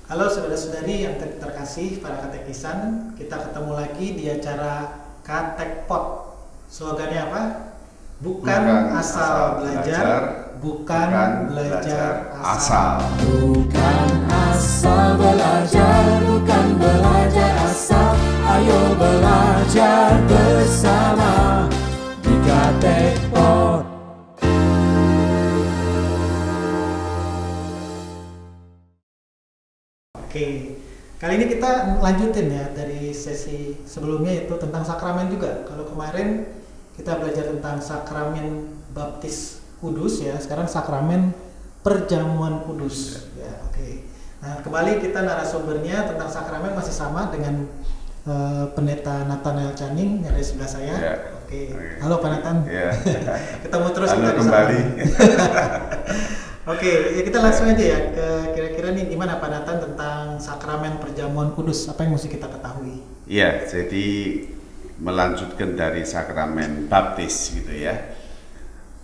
Halo saudara-saudari yang terkasih para katekisan, kita ketemu lagi di acara Katekpot. Slogannya apa? Bukan asal belajar, bukan belajar asal. Bukan asal belajar, bukan belajar asal. Ayo belajar bersama di Katekpot. Oke, kali ini kita lanjutin ya dari sesi sebelumnya, itu tentang sakramen juga. Kalau kemarin kita belajar tentang sakramen baptis kudus ya, sekarang sakramen perjamuan kudus ya. Oke. Nah, kembali kita narasumbernya tentang sakramen masih sama dengan Pendeta Nathanael Channing yang ada di sebelah saya. Ya. Oke. Halo Pak Nathan. Ya. Ketemu terus Halo kita kembali. Oke, ya kita langsung aja ya ke kira-kira nih gimana Pak Nathan tentang sakramen perjamuan kudus, apa yang mesti kita ketahui? Ya, jadi melanjutkan dari sakramen baptis gitu ya.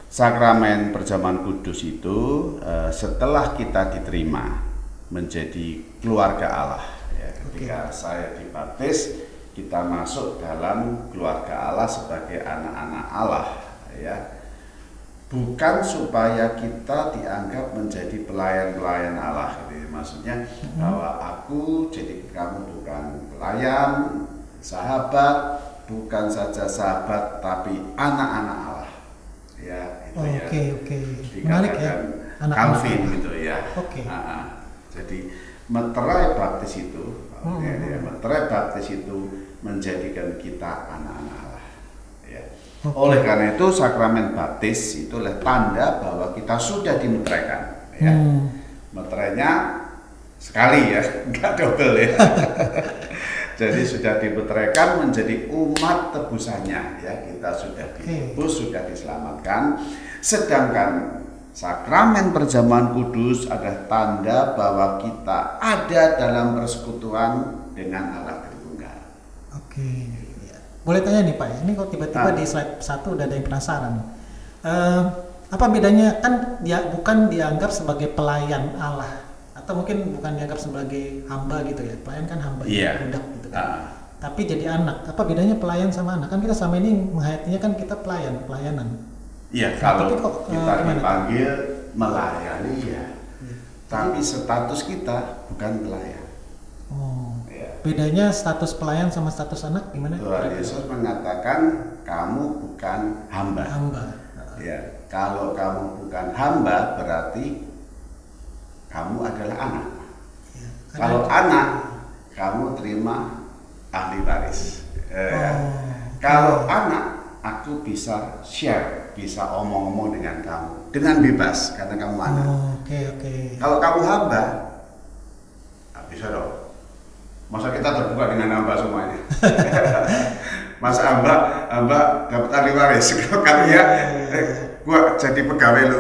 Sakramen perjamuan kudus itu setelah kita diterima menjadi keluarga Allah ya. Ketika saya dibaptis, kita masuk dalam keluarga Allah sebagai anak-anak Allah ya. Bukan supaya kita dianggap menjadi pelayan-pelayan Allah gitu. Maksudnya bahwa aku jadi kamu bukan pelayan, sahabat, bukan saja sahabat tapi anak-anak Allah. Ya, itu ya. Oke. Menarik ya. Anak-anak Calvin gitu ya. Oke. Jadi meterai baptis itu, meterai baptis itu menjadikan kita anak-anak Allah. Ya. Oleh karena itu sakramen baptis itu adalah tanda bahwa kita sudah dimeteraikan ya. Meterainya sekali ya, enggak double ya. Jadi sudah dimeteraikan menjadi umat tebusannya ya, kita sudah ditebus, sudah diselamatkan. Sedangkan sakramen perjamuan kudus adalah tanda bahwa kita ada dalam persekutuan dengan Allah Tritunggal. Oke. Boleh tanya nih Pak ya, ini kok tiba-tiba di slide 1 udah ada yang penasaran. Apa bedanya, kan dia bukan dianggap sebagai pelayan Allah, atau mungkin bukan dianggap sebagai hamba gitu ya, pelayan kan hamba, budak gitu kan. Tapi jadi anak, apa bedanya pelayan sama anak? Kan kita selama ini menghayatinya kan kita pelayanan. Iya, tapi kalau kok, kita dipanggil melayani ya, tapi status kita bukan pelayan. Bedanya status pelayan sama status anak gimana? Tuhan Yesus mengatakan kamu bukan hamba. Ya, kalau kamu bukan hamba berarti kamu adalah anak. Kalau anak, kamu terima ahli waris. Kalau anak, aku bisa share, bisa omong-omong dengan kamu dengan bebas karena kamu anak. Kalau kamu hamba, bisa dong. Masa kita terbuka dengan hamba semuanya? Masa hamba dapat ahli waris? Kalau ya, gua jadi pegawai lu.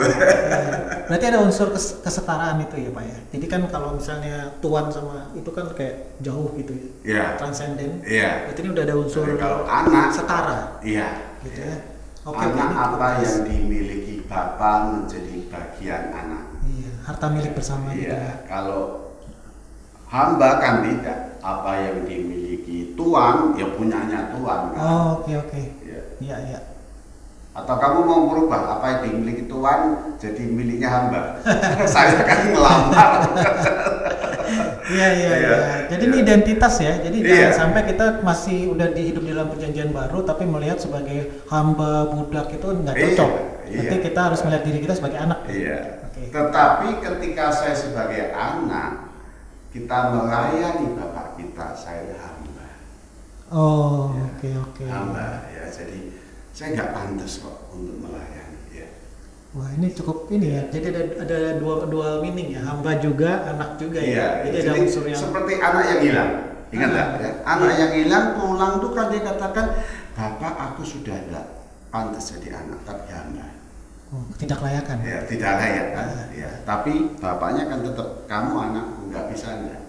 Berarti ada unsur kesetaraan itu ya Pak ya. Jadi kan kalau misalnya tuan sama itu kan kayak jauh gitu ya, transenden. Iya. Berarti ini udah ada unsur. Jadi kalau anak setara. Iya. Gitu ya. Anak apa yang dimiliki Bapa menjadi bagian anak. Iya. Harta milik bersama. Iya. Gitu ya. Kalau hamba kan tidak. Apa yang dimiliki tuan ya punyanya tuan kan? Oke. Iya. Atau kamu mau merubah apa yang dimiliki tuan jadi miliknya hamba? Saya kan ngelamar. Iya. Jadi ini identitas ya. Jadi jangan sampai kita masih udah hidup di dalam perjanjian baru tapi melihat sebagai hamba, budak itu nggak cocok. Berarti kita harus melihat diri kita sebagai anak. Iya. Tetapi ketika saya sebagai anak, kita melayani Bapak kita, saya hamba. Oke. Hamba ya, jadi saya nggak pantas kok untuk melayani ya. Wah, ini cukup ini ya. Jadi ada dual meaning ya, hamba juga, anak juga ya. Jadi ada unsur yang seperti anak yang hilang. Ingat nggak ya? Anak yang hilang pulang tuh kan dia katakan, Bapak aku sudah nggak pantas jadi anak tapi hamba. Tidak layakan. Ya, tidak layak kan. Ya, tapi bapaknya kan tetap kamu anakku, nggak bisa enggak.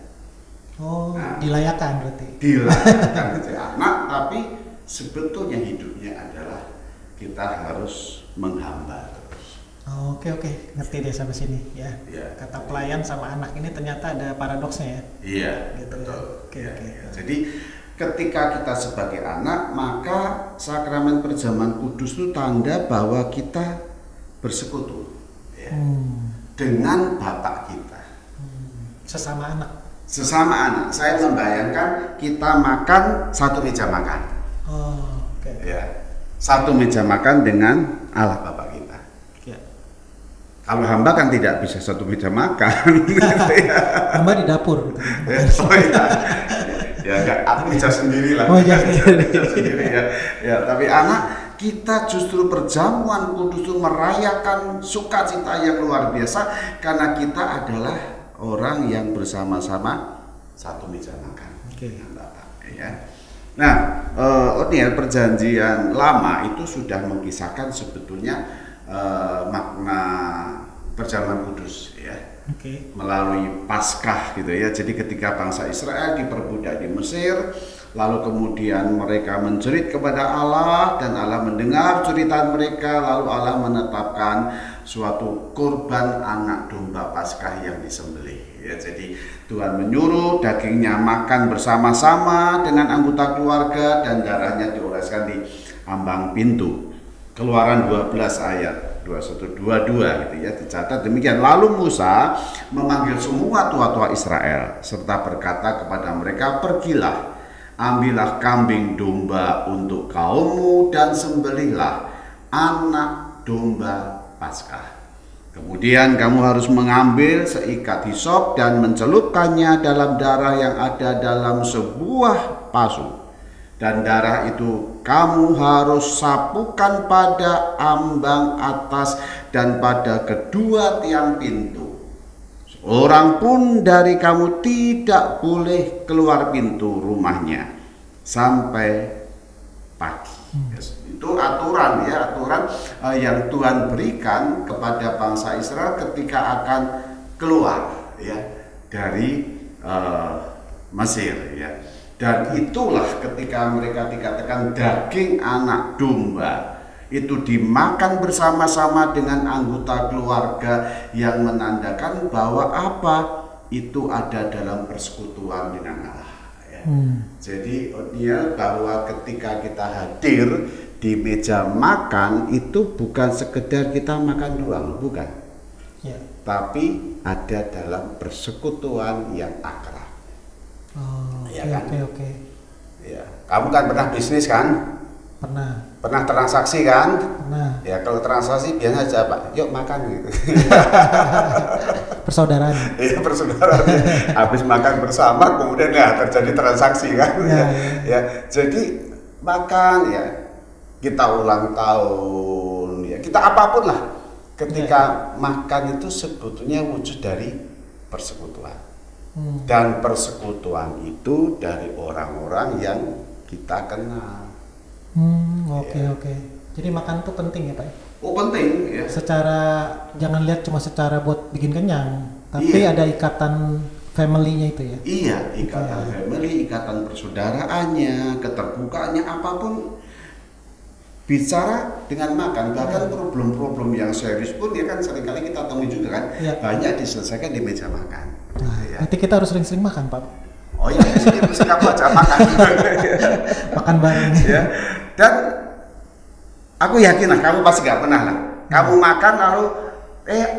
Dilayakan berarti. Dilayakan jadi anak, tapi sebetulnya hidupnya adalah kita harus menghamba terus. Oke, ngerti deh sampai sini ya. Ya. Kata pelayan sama anak ini ternyata ada paradoksnya ya. Iya, Gitu, betul. oke, Ya, oke. ya. Jadi ketika kita sebagai anak, maka sakramen perjamuan kudus itu tanda bahwa kita bersekutu ya, dengan Bapak kita. Sesama anak. Sesama anak, saya membayangkan kita makan satu meja makan. Oh, oke. Ya, satu meja makan dengan Allah Bapa kita. Ya. Kalau hamba kan tidak bisa satu meja makan. Gitu ya. Hamba di dapur. Gitu. Oh iya. Ya enggak, aku meja sendiri lah. Oh, meja sendiri. Meja sendiri ya. Ya, tapi anak kita justru perjamuan kudus itu merayakan sukacita yang luar biasa karena kita adalah orang yang bersama-sama satu meja makan dengan Bapak. Ya. Nah, perjanjian lama itu sudah mengisahkan sebetulnya makna perjamuan kudus ya. Melalui Paskah gitu ya. Jadi ketika bangsa Israel diperbudak di Mesir, lalu kemudian mereka menjerit kepada Allah dan Allah mendengar jeritan mereka, lalu Allah menetapkan suatu kurban anak domba Paskah yang disembelih. Ya, jadi Tuhan menyuruh dagingnya makan bersama-sama dengan anggota keluarga dan darahnya dioleskan di ambang pintu. Keluaran 12 ayat 21-22 gitu ya, dicatat demikian. Lalu Musa memanggil semua tua-tua Israel serta berkata kepada mereka, pergilah, ambillah kambing domba untuk kaummu dan sembelihlah anak domba Paskah. Kemudian kamu harus mengambil seikat hisop dan mencelupkannya dalam darah yang ada dalam sebuah pasu. Dan darah itu kamu harus sapukan pada ambang atas dan pada kedua tiang pintu. Seorang pun dari kamu tidak boleh keluar pintu rumahnya sampai pagi. Itu aturan ya, aturan yang Tuhan berikan kepada bangsa Israel ketika akan keluar ya dari Mesir ya. Dan itulah ketika mereka dikatakan daging anak domba itu dimakan bersama-sama dengan anggota keluarga yang menandakan bahwa apa? Itu ada dalam persekutuan dengan Allah ya. Jadi bahwa ketika kita hadir di meja makan itu bukan sekedar kita makan doang, bukan ya. Tapi ada dalam persekutuan yang akrab. Oke. Ya, kamu kan pernah bisnis kan? Pernah transaksi kan? Pernah. Ya, kalau transaksi biasa aja Pak, yuk makan gitu. Persaudaraan. Iya, persaudaraan. Habis makan bersama kemudian ya terjadi transaksi kan? Ya. Jadi makan ya, kita ulang tahun ya, kita apapun lah. Ketika makan itu sebetulnya wujud dari persekutuan. Dan persekutuan itu dari orang-orang yang kita kenal. Oke. Jadi makan itu penting ya Pak? Oh penting ya. Jangan lihat cuma secara buat bikin kenyang, tapi ada ikatan family-nya itu ya? Iya, ikatan family, ikatan persaudaraannya, keterbukaannya, apapun. Bicara dengan makan, bahkan problem-problem yang serius pun ya kan seringkali kita temui juga kan, banyak diselesaikan di meja makan. Nanti kita harus sering-sering makan Pak. Oh iya, di sini kamu aja makan. Makan bareng. Ya. Dan aku yakin lah, kamu pasti gak pernah lah. Kamu makan lalu,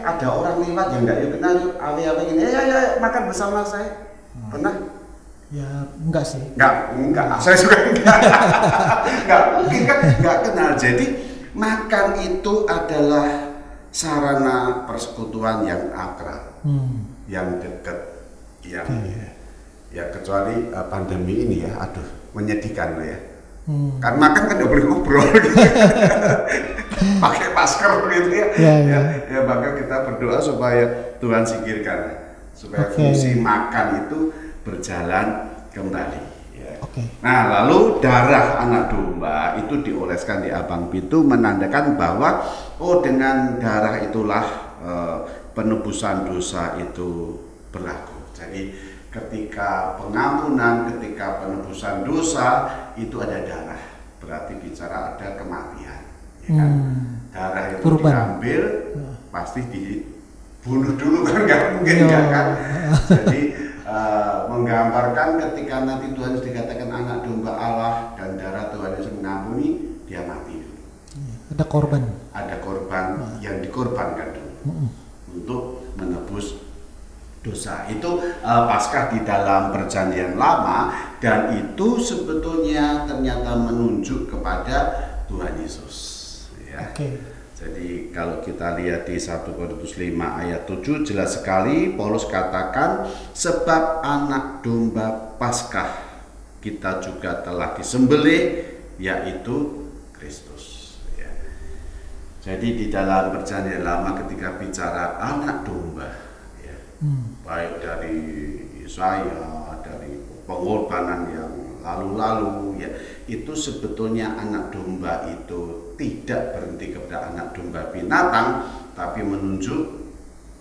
ada orang lewat yang gak yuk kenal, awe-awe gini, ya makan bersama saya. Pernah? Ya enggak sih. Enggak. Saya juga enggak. Enggak, mungkin kan enggak kenal. Jadi makan itu adalah sarana persekutuan yang akrab, yang dekat, yang ya kecuali pandemi ini ya, aduh menyedihkan loh ya. Kan makan kan nggak boleh ngobrol gitu. Pakai masker gitu ya. Ya bahkan kita berdoa supaya Tuhan singkirkan, supaya fungsi makan itu berjalan kembali. Ya. Nah, lalu darah anak domba itu dioleskan di ambang pintu menandakan bahwa dengan darah itulah penebusan dosa itu berlaku. Jadi ketika pengampunan, ketika penebusan dosa itu ada darah, berarti bicara ada kematian. Ya kan? Darah itu diambil pasti dibunuh dulu kan, nggak mungkin nggak kan. Jadi menggambarkan ketika nanti Tuhan Yesus dikatakan anak domba Allah dan darah Tuhan Yesus mengampuni, dia mati dulu. Ada korban. Ada korban yang dikorbankan dulu untuk menebus dosa. Itu Paskah di dalam Perjanjian Lama, dan itu sebetulnya ternyata menunjuk kepada Tuhan Yesus. Ya. Jadi kalau kita lihat di 1 Korintus 5 ayat 7 jelas sekali Paulus katakan, sebab anak domba Paskah kita juga telah disembelih, yaitu Kristus. Ya. Jadi di dalam Perjanjian Lama ketika bicara anak domba, ya, baik dari Yesaya, dari pengorbanan yang lalu-lalu, ya, itu sebetulnya anak domba itu tidak berhenti kepada anak domba binatang, tapi menunjuk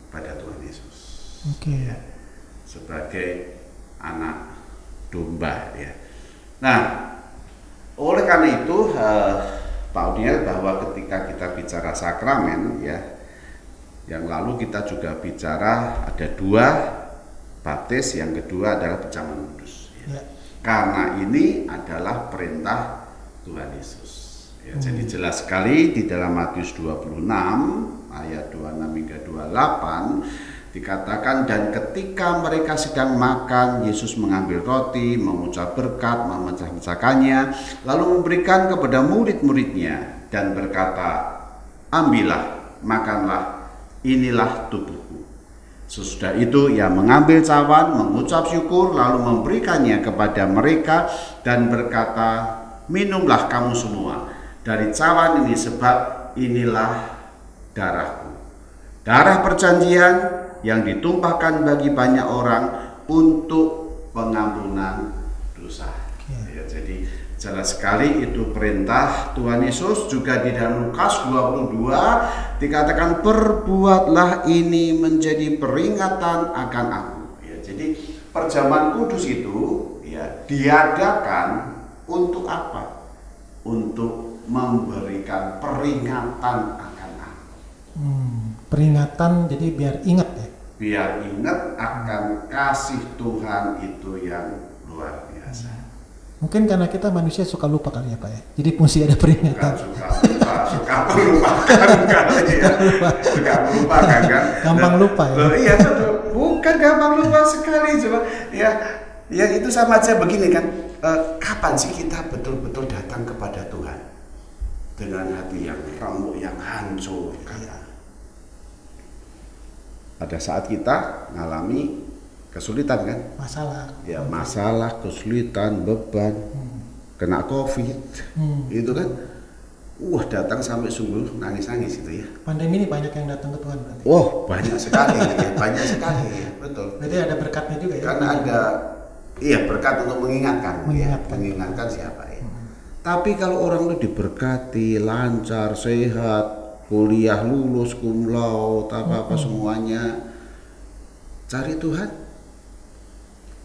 pada Tuhan Yesus. Ya, sebagai anak domba. Ya. Nah, oleh karena itu Pak Odiel, bahwa ketika kita bicara sakramen, ya, yang lalu kita juga bicara ada 2 baptis, yang kedua adalah perjamuan kudus. Ya. Karena ini adalah perintah Tuhan Yesus. Ya, jadi jelas sekali di dalam Matius 26 ayat 26 hingga 28 dikatakan, dan ketika mereka sedang makan, Yesus mengambil roti, mengucap berkat, memecah-mecahkannya, lalu memberikan kepada murid-muridnya dan berkata, ambillah, makanlah, inilah tubuhku. Sesudah itu ia mengambil cawan, mengucap syukur, lalu memberikannya kepada mereka dan berkata, minumlah kamu semua dari cawan ini, sebab inilah darahku, darah perjanjian yang ditumpahkan bagi banyak orang untuk pengampunan dosa. Ya, jadi jelas sekali itu perintah Tuhan Yesus. Juga di dalam Lukas 22 dikatakan, perbuatlah ini menjadi peringatan akan aku. Ya, jadi perjamuan kudus itu, ya, diadakan untuk apa? Untuk memberikan peringatan akan aku. Peringatan, jadi biar ingat, ya. Biar ingat akan kasih Tuhan itu yang luar biasa. Mungkin karena kita manusia suka lupa kali ya Pak ya. Jadi mesti ada peringatan. Suka melupakan kali ya. Suka melupakan kan. Gampang lupa ya. Iya, bukan gampang lupa sekali, coba. Ya itu sama aja begini kan. Kapan sih kita betul-betul datang kepada Tuhan dengan hati yang remuk, yang hancur? Pada saat kita mengalami kesulitan kan? Masalah, kesulitan, beban, kena COVID, itu kan, datang sampai sungguh nangis-nangis itu ya. Pandemi ini banyak yang datang ke Tuhan berarti? Banyak sekali, ya, banyak sekali, ya, betul. Berarti ada berkatnya juga ya? Karena ada, berkat untuk mengingatkan, mengingatkan siapa ya. Tapi kalau orang itu diberkati, lancar, sehat, kuliah lulus, cum laude, apa-apa semuanya, cari Tuhan,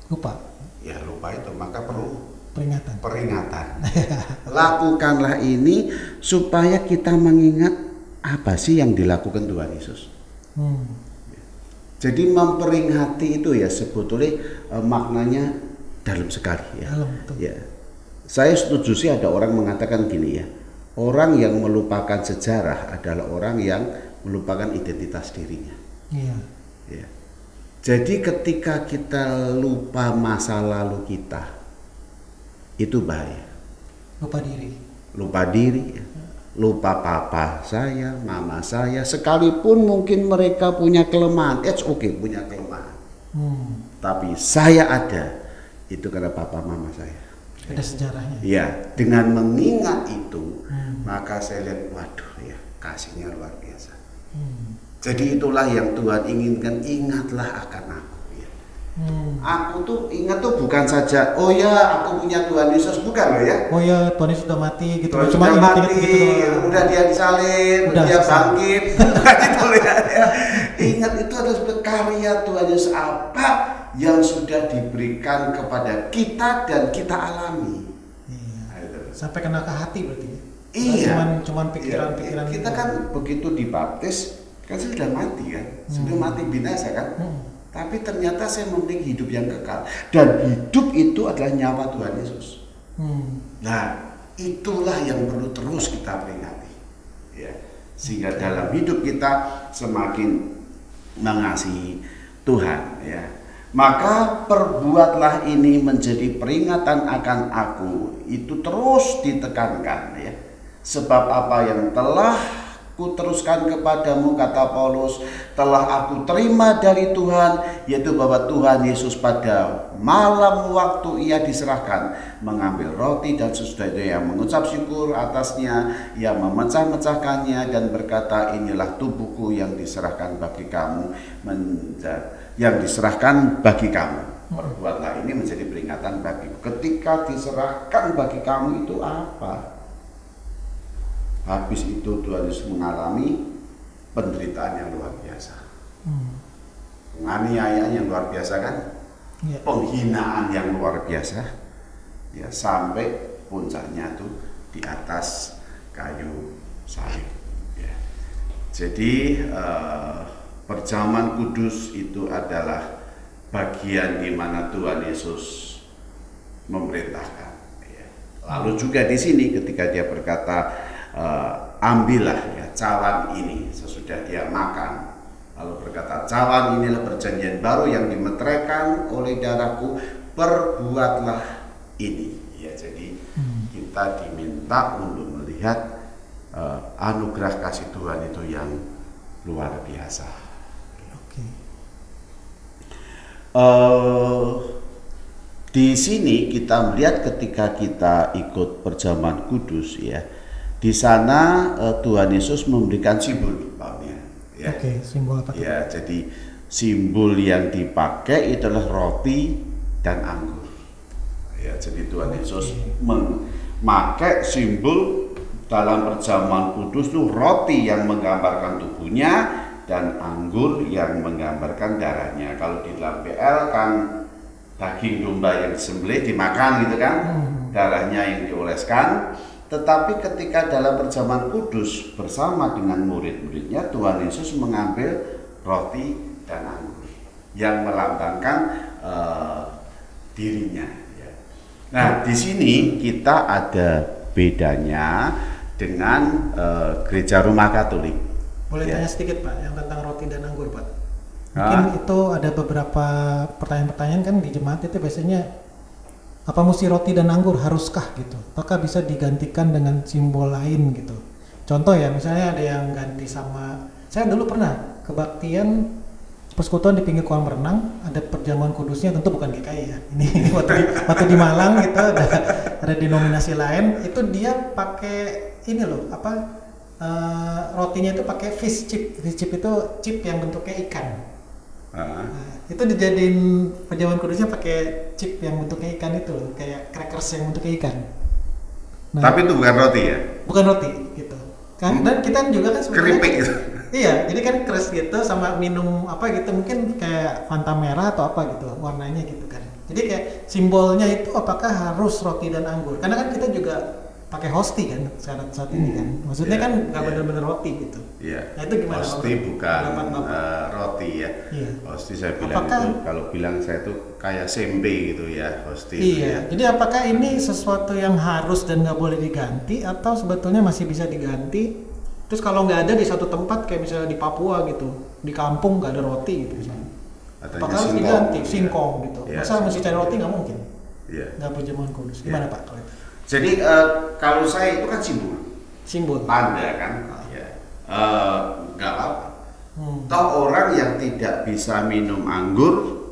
lupa. Ya lupa itu, maka perlu peringatan. Lakukanlah ini supaya kita mengingat apa sih yang dilakukan Tuhan Yesus. Jadi memperingati itu ya sebetulnya maknanya dalam sekali ya. Ya. Saya setuju sih ada orang mengatakan gini ya. Orang yang melupakan sejarah adalah orang yang melupakan identitas dirinya. Iya. Ya. Jadi ketika kita lupa masa lalu kita, itu bahaya. Lupa diri, ya. Lupa papa saya, mama saya, sekalipun mungkin mereka punya kelemahan, punya kelemahan. Tapi saya ada, itu karena papa mama saya. Ada sejarahnya. Ya, dengan mengingat itu, maka saya lihat, waduh ya, kasihnya luar biasa. Jadi itulah yang Tuhan inginkan, ingatlah akan aku. Ya. Aku tuh ingat tuh bukan saja, aku punya Tuhan Yesus, bukan loh ya. Tuhan Yesus sudah mati gitu. Tuhan sudah mati, gitu udah dia disalib, dia bangkit, bukan itu loh ya. Ingat itu adalah karya Tuhan Yesus apa yang sudah diberikan kepada kita dan kita alami. Iya. Sampai kena ke hati berarti. Iya. Cuman pikiran-pikiran. Kita kan begitu dibaptis, Kan saya sudah mati kan, sudah mati binasa kan. Tapi ternyata saya memiliki hidup yang kekal, dan hidup itu adalah nyawa Tuhan Yesus. Nah, itulah yang perlu terus kita peringati, ya. Sehingga dalam hidup kita semakin mengasihi Tuhan, ya. Maka perbuatlah ini menjadi peringatan akan aku, itu terus ditekankan, ya. Sebab apa yang telah kuteruskan kepadamu, kata Paulus, telah aku terima dari Tuhan, yaitu bahwa Tuhan Yesus pada malam waktu ia diserahkan mengambil roti, dan sesudah itu ia mengucap syukur atasnya, ia memecah-mecahkannya dan berkata, inilah tubuhku yang diserahkan bagi kamu, yang diserahkan bagi kamu. Perbuatlah ini menjadi peringatan bagiku. Ketika diserahkan bagi kamu itu apa? Habis itu Tuhan Yesus mengalami penderitaan yang luar biasa, penganiayaan yang luar biasa kan, penghinaan yang luar biasa, ya, sampai puncaknya tuh di atas kayu salib. Ya. Jadi perjamuan kudus itu adalah bagian di mana Tuhan Yesus memerintahkan. Ya. Lalu juga di sini ketika dia berkata, ambillah ya cawan ini sesudah dia makan, lalu berkata, cawan inilah perjanjian baru yang dimeteraikan oleh darahku, perbuatlah ini, ya. Jadi kita diminta untuk melihat anugerah kasih Tuhan itu yang luar biasa. Di sini kita melihat ketika kita ikut perjamuan kudus, ya, di sana Tuhan Yesus memberikan simbol, ya. Simbol apa? Ya, jadi simbol yang dipakai itu adalah roti dan anggur. Ya, jadi Tuhan Yesus memakai simbol dalam perjamuan kudus itu roti yang menggambarkan tubuhnya dan anggur yang menggambarkan darahnya. Kalau di dalam PL kan daging domba yang disembelih dimakan gitu kan, darahnya yang dioleskan. Tetapi ketika dalam perjamuan kudus bersama dengan murid-muridnya, Tuhan Yesus mengambil roti dan anggur yang melambangkan dirinya. Ya. Nah, di sini kita ada bedanya dengan gereja Roma Katolik. Boleh tanya sedikit Pak, yang tentang roti dan anggur Pak? Mungkin itu ada beberapa pertanyaan-pertanyaan kan di jemaat itu biasanya, apa mesti roti dan anggur, haruskah gitu? Apakah bisa digantikan dengan simbol lain gitu? Contoh ya, misalnya ada yang ganti sama, saya dulu pernah kebaktian persekutuan di pinggir kolam renang, ada perjamuan kudusnya, tentu bukan GKI ya. Ini waktu di Malang gitu ada denominasi lain, itu dia pakai ini loh, rotinya itu pakai fish chip. Fish chip itu chip yang bentuknya ikan. Nah, itu dijadiin perjamuan kudusnya pakai chip yang bentuknya ikan itu, kayak crackers yang bentuknya ikan. Nah, tapi itu bukan roti ya? Bukan roti gitu kan. Dan kita juga kan keripik gitu. Iya, jadi kan keras gitu sama minum apa gitu, mungkin kayak Fanta merah atau apa gitu warnanya gitu kan. Jadi kayak simbolnya itu apakah harus roti dan anggur? Karena kan kita juga pakai hosti kan saat ini kan. Maksudnya kan nggak benar-benar roti gitu. Iya. Nah, itu gimana? Hosti bukan roti ya. Iya. Hosti saya bilang itu, kalau bilang saya tuh kayak sembe gitu ya, hosti. Iya. Ya. Jadi apakah ini sesuatu yang harus dan nggak boleh diganti, atau sebetulnya masih bisa diganti? Terus kalau nggak ada di satu tempat kayak misalnya di Papua gitu, di kampung nggak ada roti gitu misalnya. Apakah harus diganti? Singkong gitu. Ya, masa mesti cari roti, nggak mungkin. Iya. Nggak perjamuan kudus. Gimana Pak? Jadi kalau saya itu kan simbol, tanda kan, ya, nggak apa-apa. Toh orang yang tidak bisa minum anggur,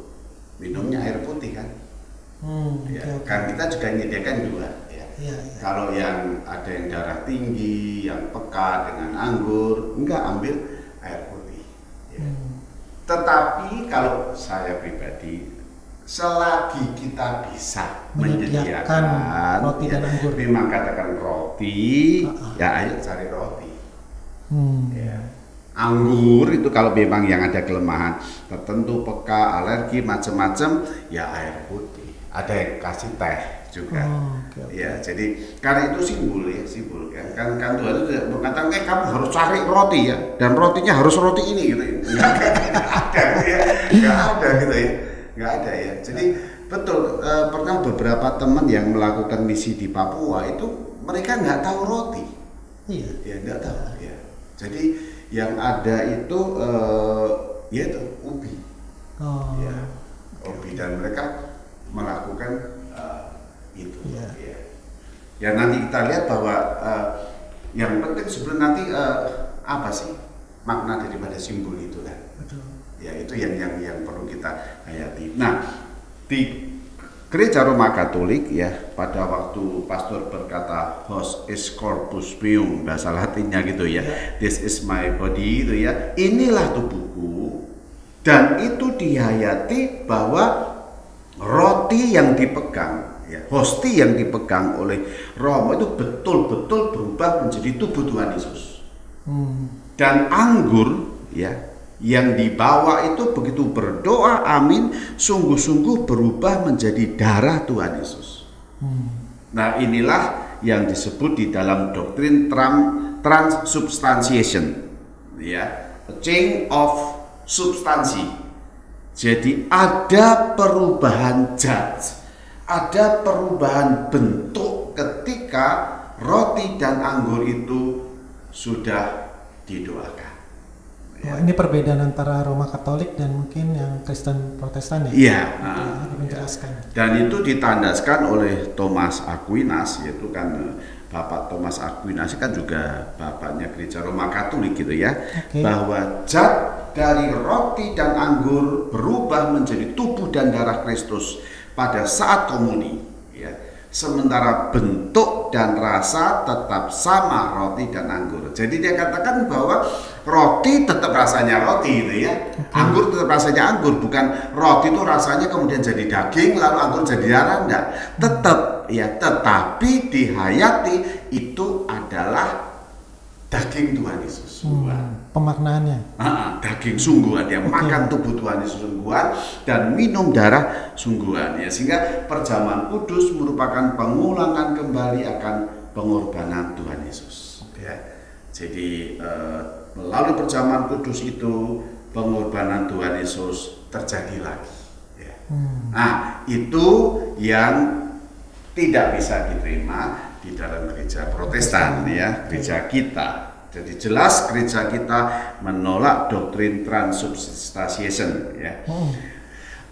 minumnya air putih kan. Ya, kan kita juga menyediakan dua. Ya. Ya. Kalau yang ada yang darah tinggi, yang peka dengan anggur, enggak ambil air putih. Ya. Tetapi kalau saya pribadi, selagi kita bisa menyediakan roti dan anggur, memang katakan roti, ya ayo cari roti. Ya. Anggur itu kalau memang yang ada kelemahan tertentu, peka, alergi, macam-macam, ya air putih. Ada yang kasih teh juga. Oke. Ya, jadi karena itu simbol kan Tuhan itu tidak mengatakan kamu harus cari roti ya, dan rotinya harus roti ini gitu. Nggak ada gitu ya, nggak ada ya. Jadi betul, pernah beberapa teman yang melakukan misi di Papua itu mereka nggak tahu roti. Iya. Ya nggak tahu ya. Jadi yang ada itu ya itu ubi. Ya, ubi, dan mereka melakukan itu. Iya. Ya nanti kita lihat bahwa yang penting sebenarnya nanti apa sih makna daripada simbol itu kan? Betul. Ya itu yang perlu kita hayati. Nah, di Gereja Roma Katolik ya, pada waktu pastor berkata Hos is corpus meum, bahasa Latinnya gitu ya, this is my body itu ya, inilah tubuhku, dan itu dihayati bahwa roti yang dipegang ya, hosti yang dipegang oleh Roma itu betul-betul berubah menjadi tubuh Tuhan Yesus. Dan anggur ya yang dibawa itu begitu berdoa amin, sungguh-sungguh berubah menjadi darah Tuhan Yesus. Nah, inilah yang disebut di dalam doktrin transubstantiation ya, a change of substansi. Jadi ada perubahan zat, ada perubahan bentuk ketika roti dan anggur itu sudah didoakan. Oh, ini perbedaan antara Roma Katolik dan mungkin yang Kristen Protestan ya? Iya. Menjelaskan. Dan itu ditandaskan oleh Thomas Aquinas, yaitu kan Bapak Thomas Aquinas kan juga bapaknya Gereja Roma Katolik gitu ya, bahwa zat dari roti dan anggur berubah menjadi tubuh dan darah Kristus pada saat komuni ya. Sementara bentuk dan rasa tetap sama roti dan anggur. Jadi dia katakan bahwa roti tetap rasanya roti gitu ya. Anggur tetap rasanya anggur, bukan roti itu rasanya kemudian jadi daging lalu anggur jadi darah, enggak. Tetap ya, tetapi dihayati itu adalah daging Tuhan Yesus. Pemaknaannya. Daging sungguhan, dia makan tubuh Tuhan Yesus sungguhan dan minum darah sungguhan ya, sehingga perjamuan kudus merupakan pengulangan kembali akan pengorbanan Tuhan Yesus ya. Jadi melalui perjamuan kudus itu pengorbanan Tuhan Yesus terjadi lagi ya. Nah, itu yang tidak bisa diterima di dalam gereja Protestan ya, gereja kita. Jadi jelas gereja kita menolak doktrin transubstantiation ya.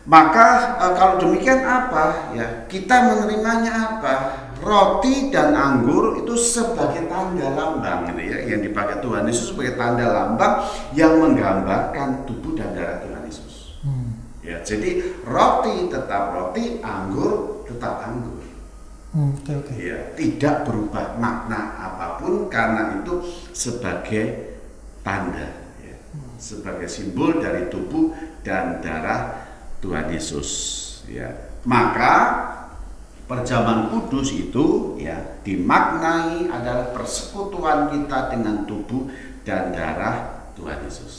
Maka kalau demikian apa ya, kita menerimanya apa? Roti dan anggur itu sebagai tanda lambang gitu ya, yang dipakai Tuhan Yesus sebagai tanda lambang yang menggambarkan tubuh dan darah Tuhan Yesus. Ya, jadi roti tetap roti, anggur tetap anggur. Ya, tidak berubah makna apapun karena itu sebagai tanda ya, sebagai simbol dari tubuh dan darah Tuhan Yesus ya. Maka perjamuan kudus itu ya dimaknai adalah persekutuan kita dengan tubuh dan darah Tuhan Yesus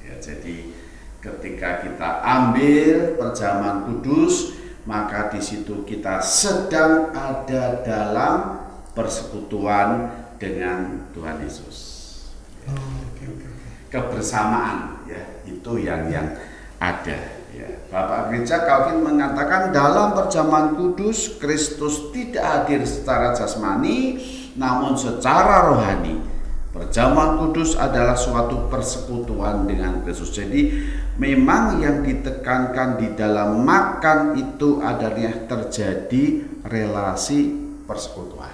ya. Jadi ketika kita ambil perjamuan kudus, maka di situ kita sedang ada dalam persekutuan dengan Tuhan Yesus. Kebersamaan ya, itu yang ada ya. Bapak Gereja Calvin mengatakan dalam perjamuan kudus Kristus tidak hadir secara jasmani namun secara rohani. Perjamuan kudus adalah suatu persekutuan dengan Kristus. Jadi memang yang ditekankan di dalam makan itu adalah terjadi relasi persekutuan.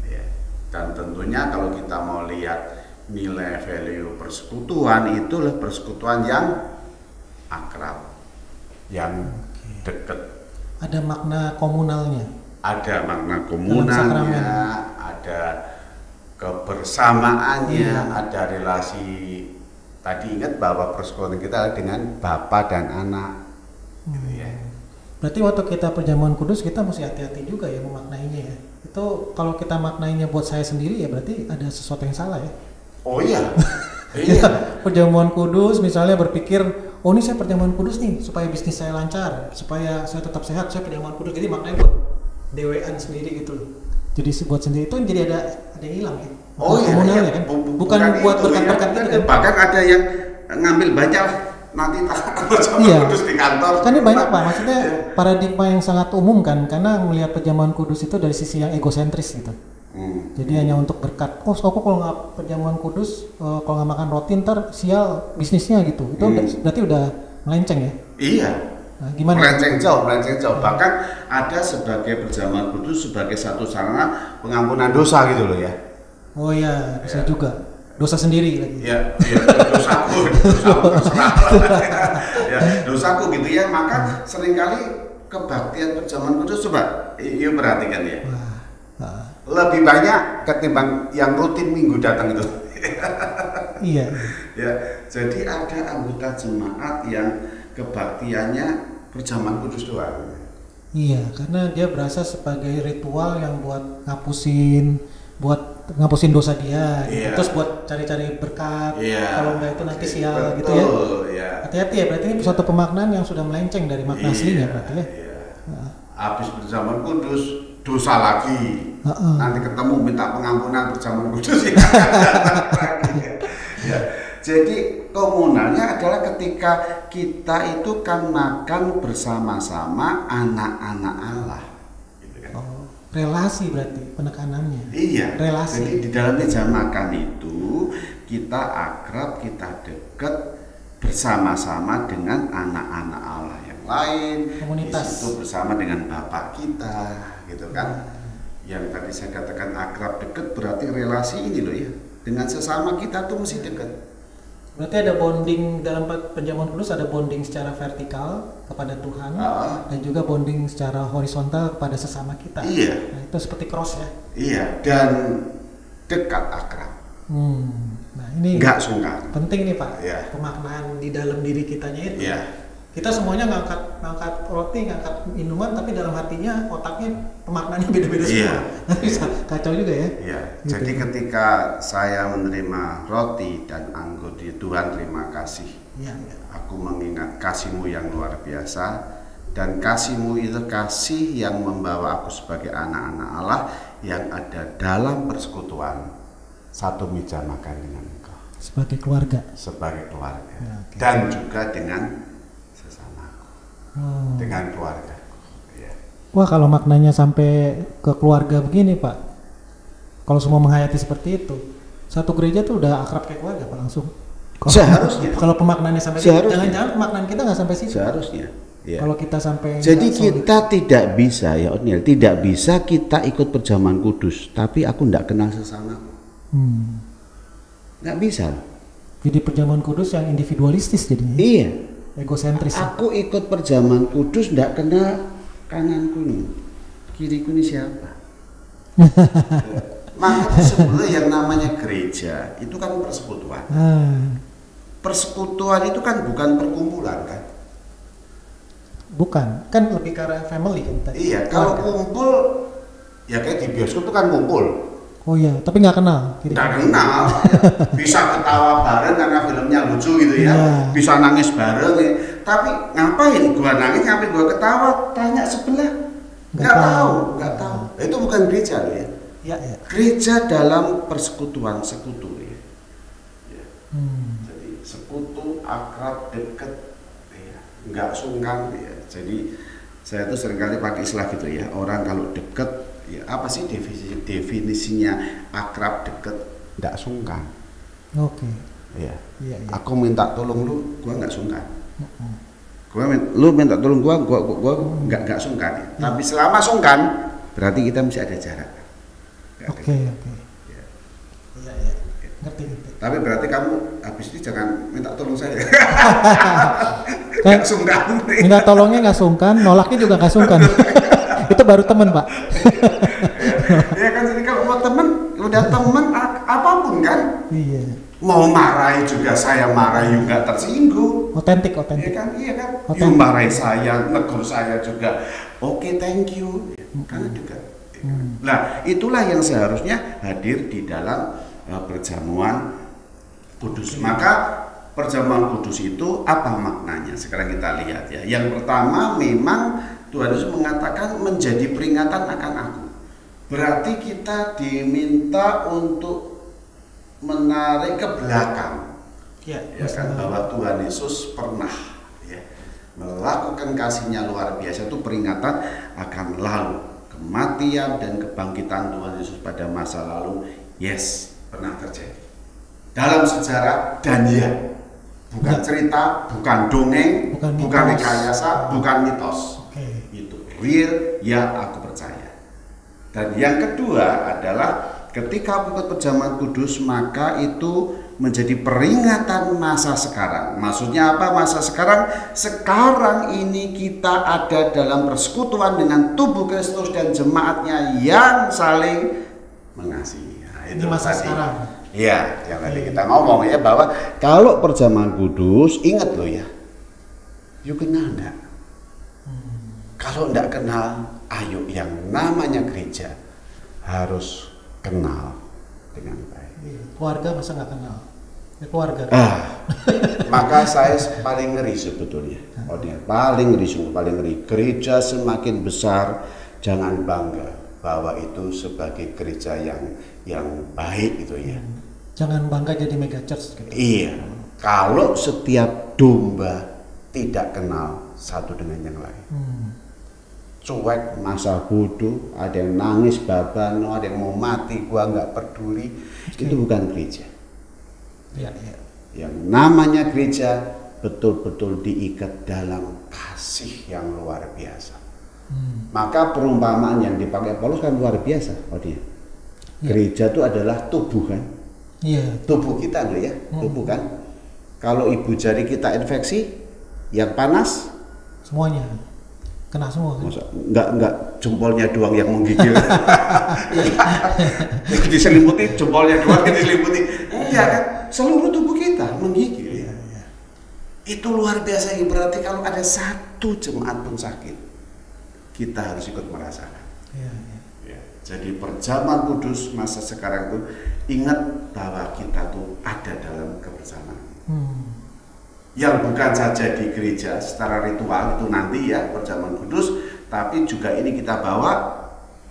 Ya. Dan tentunya kalau kita mau lihat nilai value persekutuan, itulah persekutuan yang akrab, yang dekat. Ada makna komunalnya. Ada makna komunalnya, ada kebersamaannya, ada relasi. Tadi ingat bahwa persekutuan kita dengan Bapa dan Anak gitu ya. Berarti waktu kita perjamuan kudus kita mesti hati-hati juga ya memaknainya ya. Itu kalau kita maknainya buat saya sendiri ya berarti ada sesuatu yang salah ya. Oh iya. Iya. Perjamuan kudus misalnya berpikir, oh ini saya perjamuan kudus nih supaya bisnis saya lancar, supaya saya tetap sehat, saya perjamuan kudus. Jadi maknanya buat dewean sendiri gitu loh. Jadi buat sendiri itu jadi ada yang hilang ya. Oh iya, Komunalnya kan. Bukan buat itu, berkat-berkat ya. gitu kan. Bahkan ada yang ngambil banyak nanti perjamuan Iya. kudus di kantor. Kan ini banyak Pak, maksudnya paradigma yang sangat umum kan, karena melihat perjamuan kudus itu dari sisi yang egosentris gitu. Jadi hanya untuk berkat. Oh, aku kalau nggak perjamuan kudus, kalau nggak makan roti ntar sial bisnisnya gitu. Itu berarti udah melenceng ya? Iya. Nah, gimana? Melenceng jauh. Bahkan ada sebagai perjamuan kudus sebagai satu sarana pengampunan dosa gitu loh ya. Oh iya, bisa juga. Dosa sendiri lagi. Ya, dosaku ya, dosaku gitu ya. Maka seringkali kebaktian perjamuan kudus coba, yuk perhatikan ya. Lebih banyak ketimbang yang rutin minggu datang itu. Iya. Ya, jadi ada anggota jemaat yang kebaktiannya perjamuan kudus doang. Iya, karena dia berasa sebagai ritual yang buat ngapusin dosa dia, Iya. terus buat cari-cari berkat. Iya. Kalau enggak itu nanti sial Betul, gitu ya. Ya. Hati-hati ya, berarti ini suatu pemaknaan yang sudah melenceng dari makna aslinya berarti ya. Iya. Habis perjamuan kudus dosa lagi. Nanti ketemu minta pengampunan perjamuan kudus ya. Ya. Jadi komunalnya adalah ketika kita itu kan makan bersama-sama anak-anak Allah. Gitu kan. Oh, relasi berarti penekanannya. Iya. Relasi. Jadi di dalam meja makan itu kita akrab, kita dekat bersama-sama dengan anak-anak Allah yang lain. Komunitas. Di situ bersama dengan Bapak kita, gitu kan. Yang tadi saya katakan akrab dekat berarti relasi ini loh ya. Dengan sesama kita tuh mesti dekat. Berarti ada bonding dalam perjamuan kudus, ada bonding secara vertikal kepada Tuhan dan juga bonding secara horizontal kepada sesama kita. Iya. Nah, itu seperti cross ya. Iya, dan dekat akrab. Nah ini Nggak sungkan. penting nih Pak, Iya. pemaknaan di dalam diri kitanya itu. Iya. Kita semuanya ngangkat roti, ngangkat minuman, tapi dalam hatinya otaknya pemaknaannya beda-beda Iya. semua. Bisa kacau juga ya. Ya, Gitu. jadi ketika saya menerima roti dan anggur di Tuhan, terima kasih. Iya, iya. Aku mengingat kasih-Mu yang luar biasa, dan kasih-Mu itu kasih yang membawa aku sebagai anak-anak Allah yang ada dalam persekutuan satu meja makan dengan Engkau Sebagai keluarga. sebagai keluarga, Ya, oke. dan juga dengan sesamaku, Oh. dengan keluarga. Ya. Wah, kalau maknanya sampai ke keluarga begini Pak, kalau semua menghayati seperti itu, satu gereja tuh udah akrab kayak keluarga Pak langsung. Seharusnya. Kalau pemaknaannya sampai situ, Seharusnya. jangan-jangan pemaknaan kita nggak sampai situ. Seharusnya. Ya. Kalau kita sampai Jadi nggak solid. kita tidak bisa ya Otniel, tidak bisa kita ikut perjamuan kudus, tapi aku tidak kenal sesamaku. Nggak bisa. Jadi perjamuan kudus yang individualistis jadinya. Iya. Egosentris. Aku ikut perjamuan kudus tidak kenal kananku ini, kiriku ini siapa. Maka sebenarnya yang namanya gereja itu kan persekutuan. Persekutuan itu kan bukan perkumpulan kan. Bukan, kan lebih ke arah family kan tadi. Iya, kalau Keluarga. kumpul ya kayak di bioskop itu kan kumpul. Oh iya, tapi nggak kenal. Nggak kenal, bisa ketawa bareng karena filmnya lucu gitu ya, Iya. bisa nangis bareng ya. Tapi ngapain gua nangis, ngapain gua ketawa, tanya sebelah, nggak tahu. Nah, itu bukan gereja loh ya. Iya, iya. Gereja dalam persekutuan sekutu ya. Jadi sekutu, akrab, dekat, ya. Nggak sungkan ya. Jadi saya tuh seringkali pakai istilah gitu ya, orang kalau dekat, ya apa sih definisinya akrab, dekat, nggak sungkan. Oke. Iya. Iya, iya. Aku minta tolong lu, gua nggak sungkan. Lu minta tolong gua nggak sungkan. Ya. Tapi selama sungkan, berarti kita mesti ada jarak. Oke. Iya, iya. Ngerti. Tapi berarti kamu habis ini jangan minta tolong saya. Kayak Nggak sungkan. minta tolongnya nggak sungkan, nolaknya juga nggak sungkan. Itu baru temen Pak. Ya kan, jadi kalau mau temen, udah temen apapun kan. Iya. Mau marahi juga saya marahi juga tersinggung. Otentik. Iya kan, Otentik. You marahi saya, negur saya juga. Oke, thank you. Karena juga. Nah, itulah yang seharusnya hadir di dalam perjamuan kudus. Maka perjamuan kudus itu apa maknanya? Sekarang kita lihat ya. Yang pertama memang Tuhan Yesus mengatakan menjadi peringatan akan aku. Berarti kita diminta untuk menarik ke belakang. Ya, Kan, bahwa Tuhan Yesus pernah ya, melakukan kasih-Nya luar biasa, itu peringatan akan lalu kematian dan kebangkitan Tuhan Yesus pada masa lalu. Yes, pernah terjadi dalam sejarah, dan ya bukan cerita, bukan dongeng, bukan rekayasa, bukan mitos. Itu real, ya aku percaya. Dan yang kedua adalah ketika pengikut perjamuan kudus, maka itu menjadi peringatan masa sekarang. Maksudnya apa masa sekarang? Sekarang ini kita ada dalam persekutuan dengan tubuh Kristus dan jemaatnya yang saling mengasihi. Nah, itu ini masa tadi. sekarang. Iya, yang tadi kita ngomong ya, bahwa kalau perjamuan kudus, ingat loh ya, yuk kenal enggak? Kalau enggak kenal, ayo yang namanya gereja harus kenal dengan baik. Keluarga masa nggak kenal? Ya, keluarga. Maka saya paling ngeri sebetulnya. Paling ngeri. Gereja semakin besar, jangan bangga bahwa itu sebagai gereja yang baik itu ya. Jangan bangga jadi mega church gitu. Iya. Kalau setiap domba tidak kenal satu dengan yang lain. Cuek, masa bodoh, ada yang nangis babano, ada yang mau mati, gua nggak peduli. Itu bukan gereja. Ya. Yang namanya gereja betul-betul diikat dalam kasih yang luar biasa. Maka perumpamaan yang dipakai Paulus kan luar biasa. Gereja itu adalah tubuh kan? Iya. Tubuh kita loh ya, tubuh kan? Kalau ibu jari kita infeksi, yang panas semuanya kena semua kan? Masa, enggak jempolnya doang yang menggigil. Diselimuti jempolnya doang yang diselimuti. Iya kan? Seluruh tubuh kita menggigil ya. Itu luar biasa. Berarti kalau ada satu jemaat pun sakit, kita harus ikut merasakan. Ya. Jadi perjamuan kudus masa sekarang itu ingat bahwa kita tuh ada dalam kebersamaan. Yang bukan saja di gereja secara ritual itu nanti ya perjamuan kudus, tapi juga ini kita bawa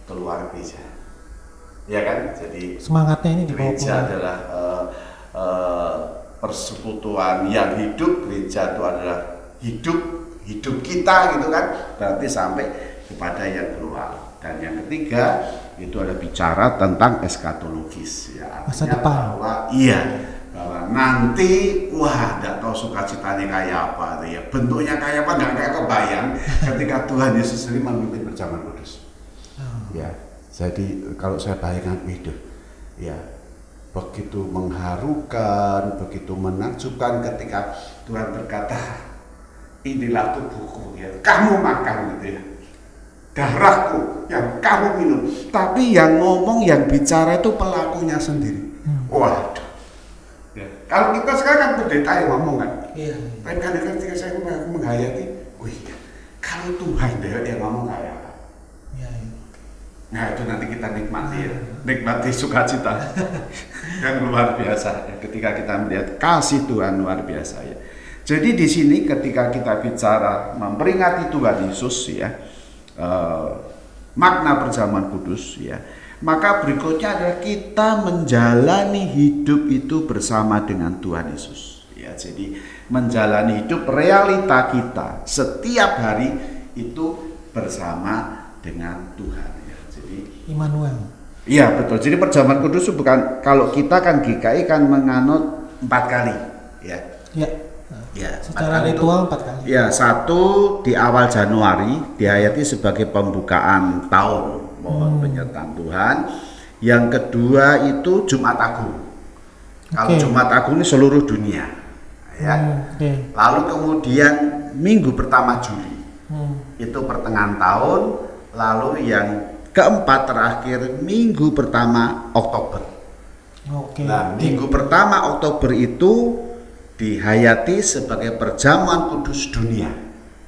keluar gereja. Ya kan? Jadi semangatnya ini dibawa gereja keluar. adalah persekutuan yang hidup. Gereja itu adalah hidup kita gitu kan. Berarti sampai kepada yang keluar. Dan yang ketiga itu ada bicara tentang eskatologis ya, masa depan. Bahwa nanti tidak tahu sukacitanya kayak apa ya, bentuknya kayak apa nggak kebayang ketika Tuhan Yesus sendiri memimpin perjamuan kudus. Ya, jadi kalau saya bayangkan itu ya begitu mengharukan, begitu menakjubkan ketika Tuhan berkata, inilah tubuhku ya, kamu makan gitu ya, darahku yang kamu minum. Tapi yang ngomong, yang bicara itu pelakunya sendiri. Waduh. Ya. Kalau kita sekarang kan pendeta yang ngomong kan. Iya. Tapi kan ketika saya menghayati, kalau Tuhan dia yang ngomong kayak apa? Iya. Nah itu nanti kita nikmati ya, nikmati sukacita yang luar biasa ya, ketika kita melihat kasih Tuhan luar biasa ya. Jadi di sini ketika kita bicara memperingati Tuhan Yesus ya, makna perjamuan kudus ya, maka berikutnya adalah kita menjalani hidup itu bersama dengan Tuhan Yesus ya. Jadi menjalani hidup realita kita setiap hari itu bersama dengan Tuhan ya. Jadi Immanuel. Iya betul. Jadi perjamuan kudus itu bukan, kalau kita kan GKI kan menganut 4 kali ya. Ya. Ya, secara ritual 4 kali. Ya, satu di awal Januari dihayati sebagai pembukaan tahun mohon penyertaan Tuhan. Yang kedua itu Jumat Agung. Kalau Jumat Agung ini seluruh dunia, ya. Lalu kemudian Minggu pertama Juli, itu pertengahan tahun. Lalu yang keempat terakhir Minggu pertama Oktober. Nah, Minggu pertama Oktober itu dihayati sebagai perjamuan kudus dunia,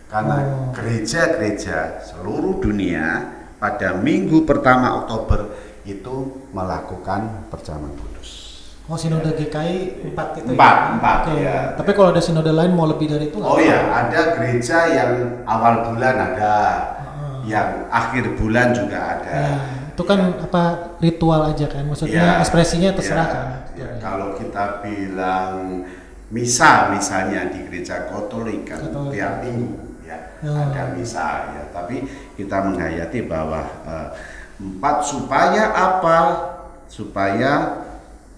karena gereja-gereja seluruh dunia pada minggu pertama Oktober itu melakukan perjamuan kudus. Sinode GKI 4 itu. 4 ya. Tapi kalau ada sinode lain mau lebih dari itu? Oh ya, ada gereja yang awal bulan ada, Yang akhir bulan juga ada. Ya, itu kan apa ritual aja kan, maksudnya ekspresinya terserah kan. Ya, kalau kita bilang misa misalnya di gereja Katolik kan tiap minggu ya ada misa ya, tapi kita menghayati bahwa 4 supaya apa? Supaya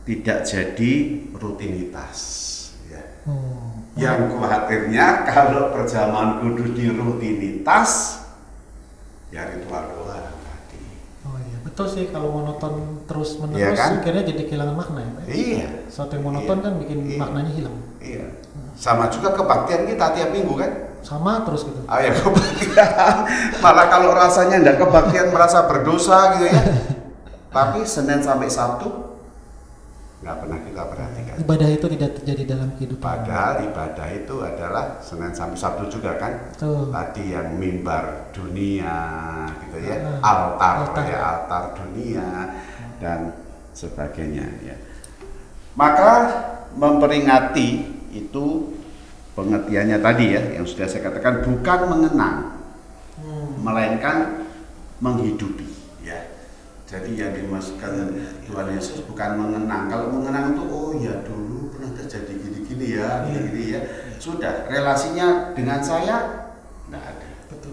tidak jadi rutinitas ya. Yang khawatirnya kalau perjamuan kudus di rutinitas ya ritual doang tadi. Oh iya, betul sih, kalau monoton terus menerus Iya kan? akhirnya jadi kehilangan makna ya, Pak? Iya. Sesuatu yang monoton kan bikin maknanya hilang. Iya. Sama juga kebaktian kita tiap minggu kan? Sama terus gitu. Ah ya kebaktian. Malah kalau rasanya enggak kebaktian merasa berdosa gitu ya. Tapi Senin sampai Sabtu nggak pernah kita perhatikan. Ibadah itu tidak terjadi dalam kehidupan. Padahal ibadah itu adalah Senin sampai Sabtu juga kan. Betul. Tadi yang mimbar dunia gitu ya, altar ya, altar dunia dan sebagainya ya. Maka memperingati itu pengertiannya tadi ya, yang sudah saya katakan bukan mengenang, melainkan menghidupi ya. Jadi yang dimaksudkan Tuhan Yesus bukan mengenang. Kalau mengenang itu oh ya dulu pernah terjadi gini-gini ya, gini-gini ya. Sudah, relasinya dengan saya enggak ada. Betul.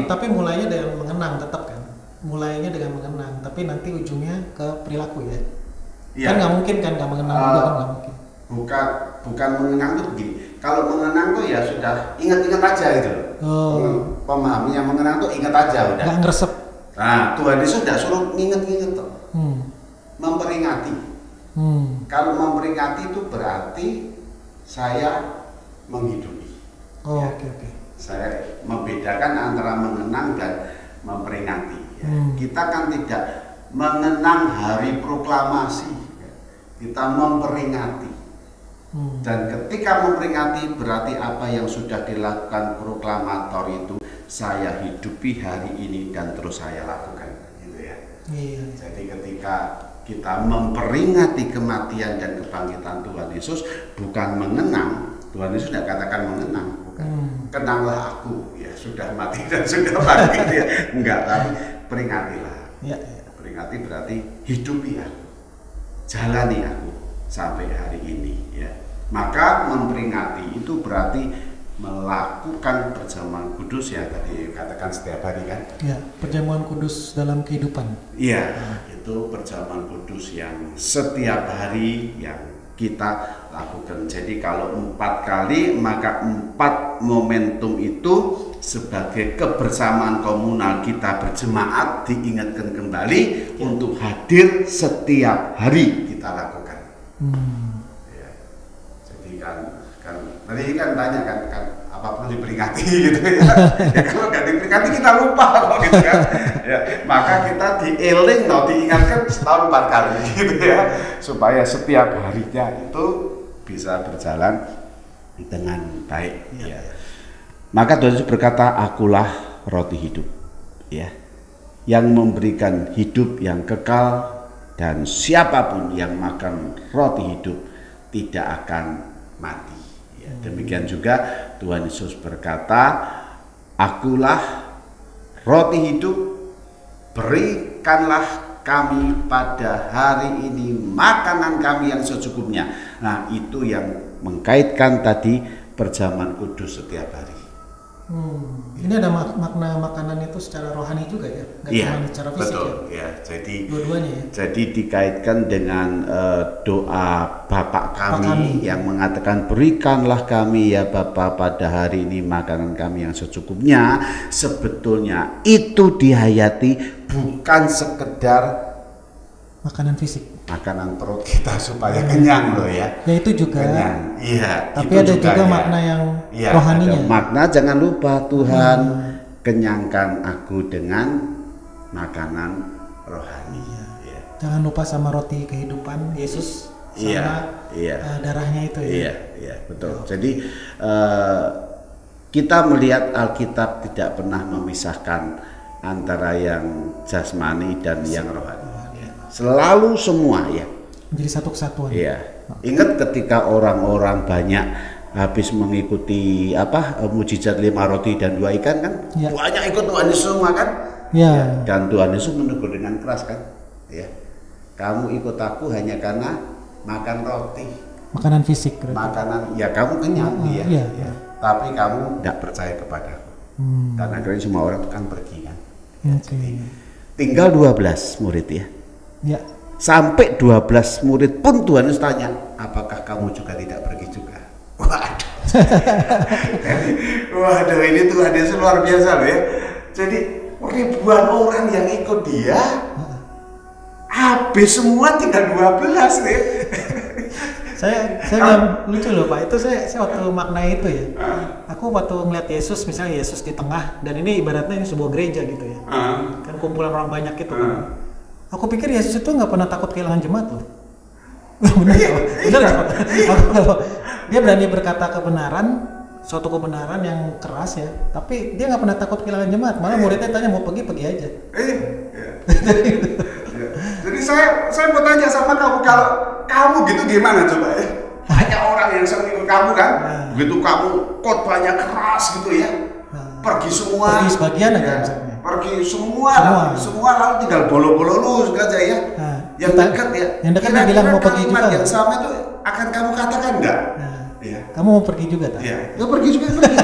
Tapi mulainya dengan mengenang tetap kan. Mulainya dengan mengenang, tapi nanti ujungnya ke perilaku ya. Iya. Kan nggak mungkin kan nggak mengenang juga kan nggak mungkin. Bukan mengenang itu begini. Kalau mengenang tuh ya sudah ingat-ingat aja gitu. Pemahaminya mengenang tuh ingat aja udah. Nggak ngeresep. Nah, Tuhan Yesus sudah suruh nginget-nginget tuh. Memperingati. Kalau memperingati itu berarti saya menghidupi. Oke. Saya membedakan antara mengenang dan memperingati. Ya. Kita kan tidak mengenang hari proklamasi, ya. Kita memperingati. Dan ketika memperingati berarti apa yang sudah dilakukan proklamator itu saya hidupi hari ini dan terus saya lakukan, gitu ya. Iya. Jadi ketika kita memperingati kematian dan kebangkitan Tuhan Yesus, bukan mengenang. Tuhan Yesus tidak katakan mengenang, bukan. Kenanglah aku, ya sudah mati dan sudah bangkit ya. Enggak, tapi peringatilah. Ya. Peringati berarti hidupi aku, jalani aku sampai hari ini, ya. Maka memperingati itu berarti melakukan perjamuan kudus ya tadi katakan setiap hari kan? Ya, perjamuan kudus dalam kehidupan. Iya, itu perjamuan kudus yang setiap hari yang kita lakukan. Jadi kalau 4 kali maka 4 momentum itu sebagai kebersamaan komunal kita berjemaat diingatkan kembali untuk hadir setiap hari kita lakukan. Ya. Jadi kan tadi kan tanya kan apa perlu diperingati gitu ya. Ya kalau nggak diperingati kita lupa kok gitu kan. Ya, maka kita dieling atau diingatkan setahun 4 kali gitu ya, supaya setiap harinya itu bisa berjalan dengan baik. Ya. Maka Tuhan Yesus berkata, akulah roti hidup, ya, yang memberikan hidup yang kekal, dan siapapun yang makan roti hidup tidak akan mati. Ya, demikian juga Tuhan Yesus berkata, akulah roti hidup, berikanlah kami pada hari ini makanan kami yang secukupnya. Nah, itu yang mengkaitkan tadi perjamuan kudus setiap hari. Ini ada makna makanan itu secara rohani juga ya, nggak cuma secara fisik. Betul, ya. ya. Jadi dua-duanya ya. Jadi dikaitkan dengan doa Bapa kami yang mengatakan berikanlah kami ya Bapa pada hari ini makanan kami yang secukupnya. Sebetulnya itu dihayati bukan sekedar makanan fisik, makanan perut kita supaya kenyang loh ya. Ya itu juga. Kenyang. Iya. Tapi ada juga ya makna yang rohaninya. Ada makna jangan lupa Tuhan kenyangkan aku dengan makanan rohani. Ya. Jangan lupa sama roti kehidupan Yesus sama darahnya itu ya. Iya betul. Jadi kita melihat Alkitab tidak pernah memisahkan antara yang jasmani dan yang rohani. Selalu semua ya. Menjadi satu kesatuan. Iya. Ingat ketika orang-orang banyak habis mengikuti mujizat 5 roti dan 2 ikan kan, Ya. banyak ikut Tuhan Yesus semua kan. Ya. Dan Tuhan Yesus menegur dengan keras kan, ya, kamu ikut aku hanya karena makan roti, Makanan fisik. berarti. makanan, ya kamu kenyang, ya. Iya. Tapi kamu tidak percaya kepadaku. Dan akhirnya semua orang itu kan pergi kan. Oke. Tinggal 12 murid ya. Ya. Sampai 12 murid pun Tuhan Yesus tanya, apakah kamu juga tidak pergi juga? Waduh. Waduh, ini Tuhan Yesus luar biasa loh ya. Jadi ribuan orang yang ikut dia, habis semua tinggal 12 nih. Saya nggak lucu loh Pak, itu saya waktu maknai itu ya, aku waktu ngeliat Yesus, misalnya Yesus di tengah, dan ini ibaratnya ini sebuah gereja gitu ya, kan kumpulan orang banyak gitu kan. Aku pikir Yesus itu nggak pernah takut kehilangan jemaat loh. Bener nggak? Dia berani berkata kebenaran, suatu kebenaran yang keras ya, tapi dia nggak pernah takut kehilangan jemaat, malah muridnya tanya mau pergi aja. Jadi saya mau tanya sama kamu, kalau kamu gitu gimana coba ya? Banyak orang yang sering ikut kamu kan, begitu kamu khotbahnya keras gitu ya, pergi semua. Pergi sebagian aja ya, misalnya. pergi semua lalu tinggal bolo-bolo lu aja ya. Yang dekat ya. Yang dekat dia bilang mau pergi juga. Yang sama itu akan kamu katakan enggak? Iya. Kamu mau pergi juga tak? Iya. Ya pergi juga pergi.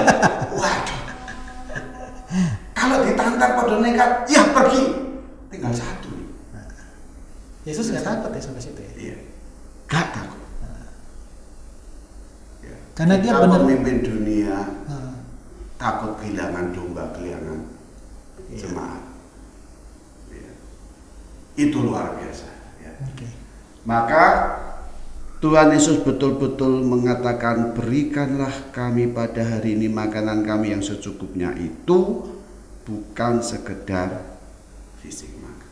Waduh. Kalau ditantang pada nekat, ya pergi. Tinggal satu. Yesus nggak takut ya sampai situ ya? Iya. Gak takut. Ya. Karena dia Kita benar memimpin dunia, takut kehilangan domba, kehilangan jemaat. Ya. Itu luar biasa. Ya. Okay. Maka Tuhan Yesus betul-betul mengatakan, berikanlah kami pada hari ini makanan kami yang secukupnya, itu bukan sekedar fisik makan.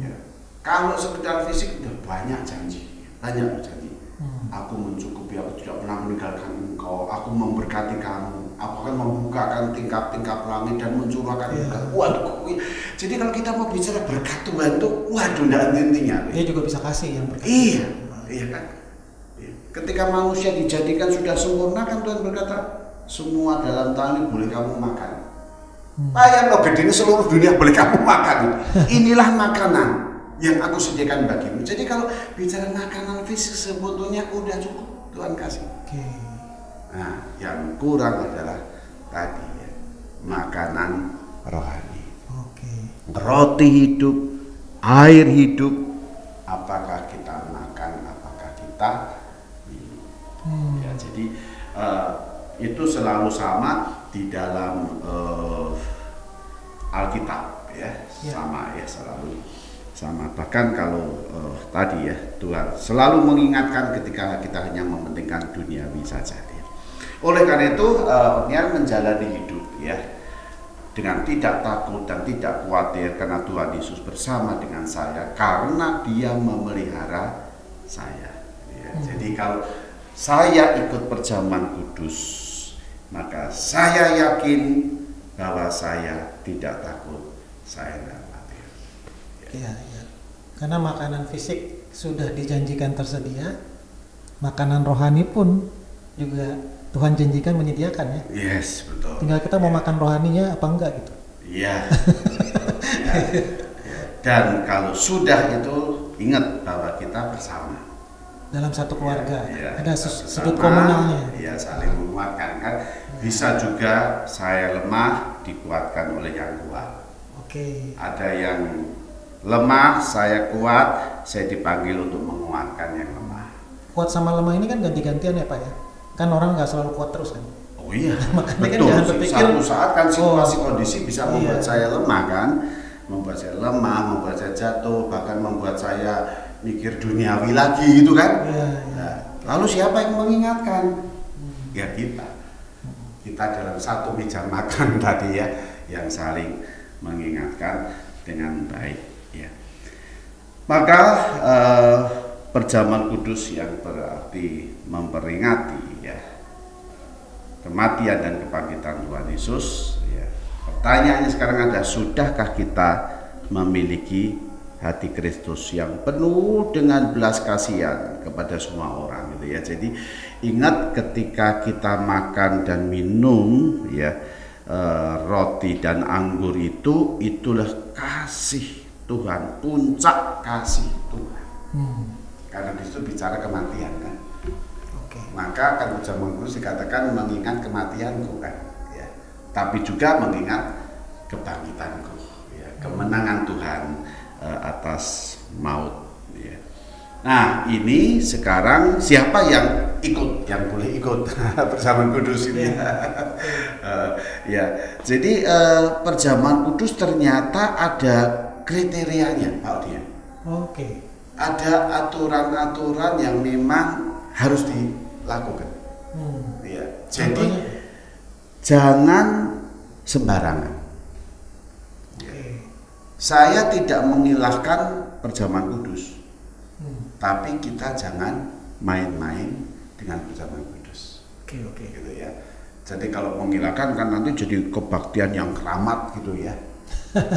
Ya. Kalau sekedar fisik udah banyak janji. Aku mencukupi, aku tidak pernah meninggalkan engkau, aku memberkati kamu, aku akan membukakan tingkap-tingkap langit dan mencurahkan berkat. Waduh, jadi kalau kita mau bicara berkat Tuhan tuh, waduh, tidak intinya. Dia juga bisa kasih yang berkat. Iya kan. Ketika manusia dijadikan sudah sempurna kan Tuhan berkata, semua dalam tangan ini boleh kamu makan. Ayam lo gede ini seluruh dunia boleh kamu makan. Inilah makanan yang aku sediakan bagimu. Jadi kalau bicara makanan fisik sebetulnya udah cukup Tuhan kasih. Nah, yang kurang adalah tadi ya, makanan rohani. Roti hidup, air hidup. Apakah kita makan? Apakah kita minum? Ya, jadi itu selalu sama di dalam Alkitab ya, sama ya, selalu sama. Bahkan kalau tadi ya, Tuhan selalu mengingatkan ketika kita hanya mementingkan duniawi saja ya. Oleh karena itu dia menjalani hidup ya dengan tidak takut dan tidak khawatir, karena Tuhan Yesus bersama dengan saya, karena Dia memelihara saya ya. Jadi kalau saya ikut perjamuan kudus, maka saya yakin bahwa saya tidak takut, saya tidak khawatir. Iya. Karena makanan fisik sudah dijanjikan tersedia, makanan rohani pun juga Tuhan janjikan menyediakan ya. Yes, betul. Tinggal kita mau makan rohaninya apa enggak gitu. Iya. Dan kalau sudah itu, ingat bahwa kita bersama dalam satu keluarga. Ya, ada sudut komunalnya. Iya, saling menguatkan kan. Bisa juga saya lemah dikuatkan oleh yang kuat. Ada yang lemah, saya kuat, saya dipanggil untuk menguatkan yang lemah. Kuat sama lemah ini kan ganti-gantian ya Pak ya? Kan orang nggak selalu kuat terus kan? Oh iya, makanya betul. Kan jangan berpikir, satu saat kan situasi kondisi bisa membuat saya lemah kan, membuat saya lemah, membuat saya jatuh, bahkan membuat saya mikir duniawi lagi gitu kan. Nah, lalu siapa yang mengingatkan? Ya kita dalam satu meja makan tadi ya, yang saling mengingatkan dengan baik ya. Maka perjamuan kudus yang berarti memperingati ya kematian dan kebangkitan Tuhan Yesus ya. Pertanyaannya sekarang ada, sudahkah kita memiliki hati Kristus yang penuh dengan belas kasihan kepada semua orang gitu ya. Jadi Ingat ketika kita makan dan minum ya roti dan anggur itulah kasih Tuhan, puncak kasih Tuhan. Karena di situ bicara kematian kan. Maka kan zaman Kudus dikatakan mengingat kematianku kan, ya. Tapi juga mengingat kebangkitanku, ya. Kemenangan Tuhan atas maut. Ya. Nah ini sekarang siapa yang ikut, yang boleh ikut perjamuan kudus ini? Ya, jadi perjamuan kudus ternyata ada kriterianya, Pak Odian. Oke. Ada aturan-aturan yang memang harus dilakukan. Ya, jadi jangan sembarangan. Ya. Saya tidak mengilahkan perjamuan kudus. Tapi kita jangan main-main dengan perjamuan kudus. Oke. Gitu ya. Jadi kalau menghilangkan kan nanti jadi kebaktian yang keramat gitu ya.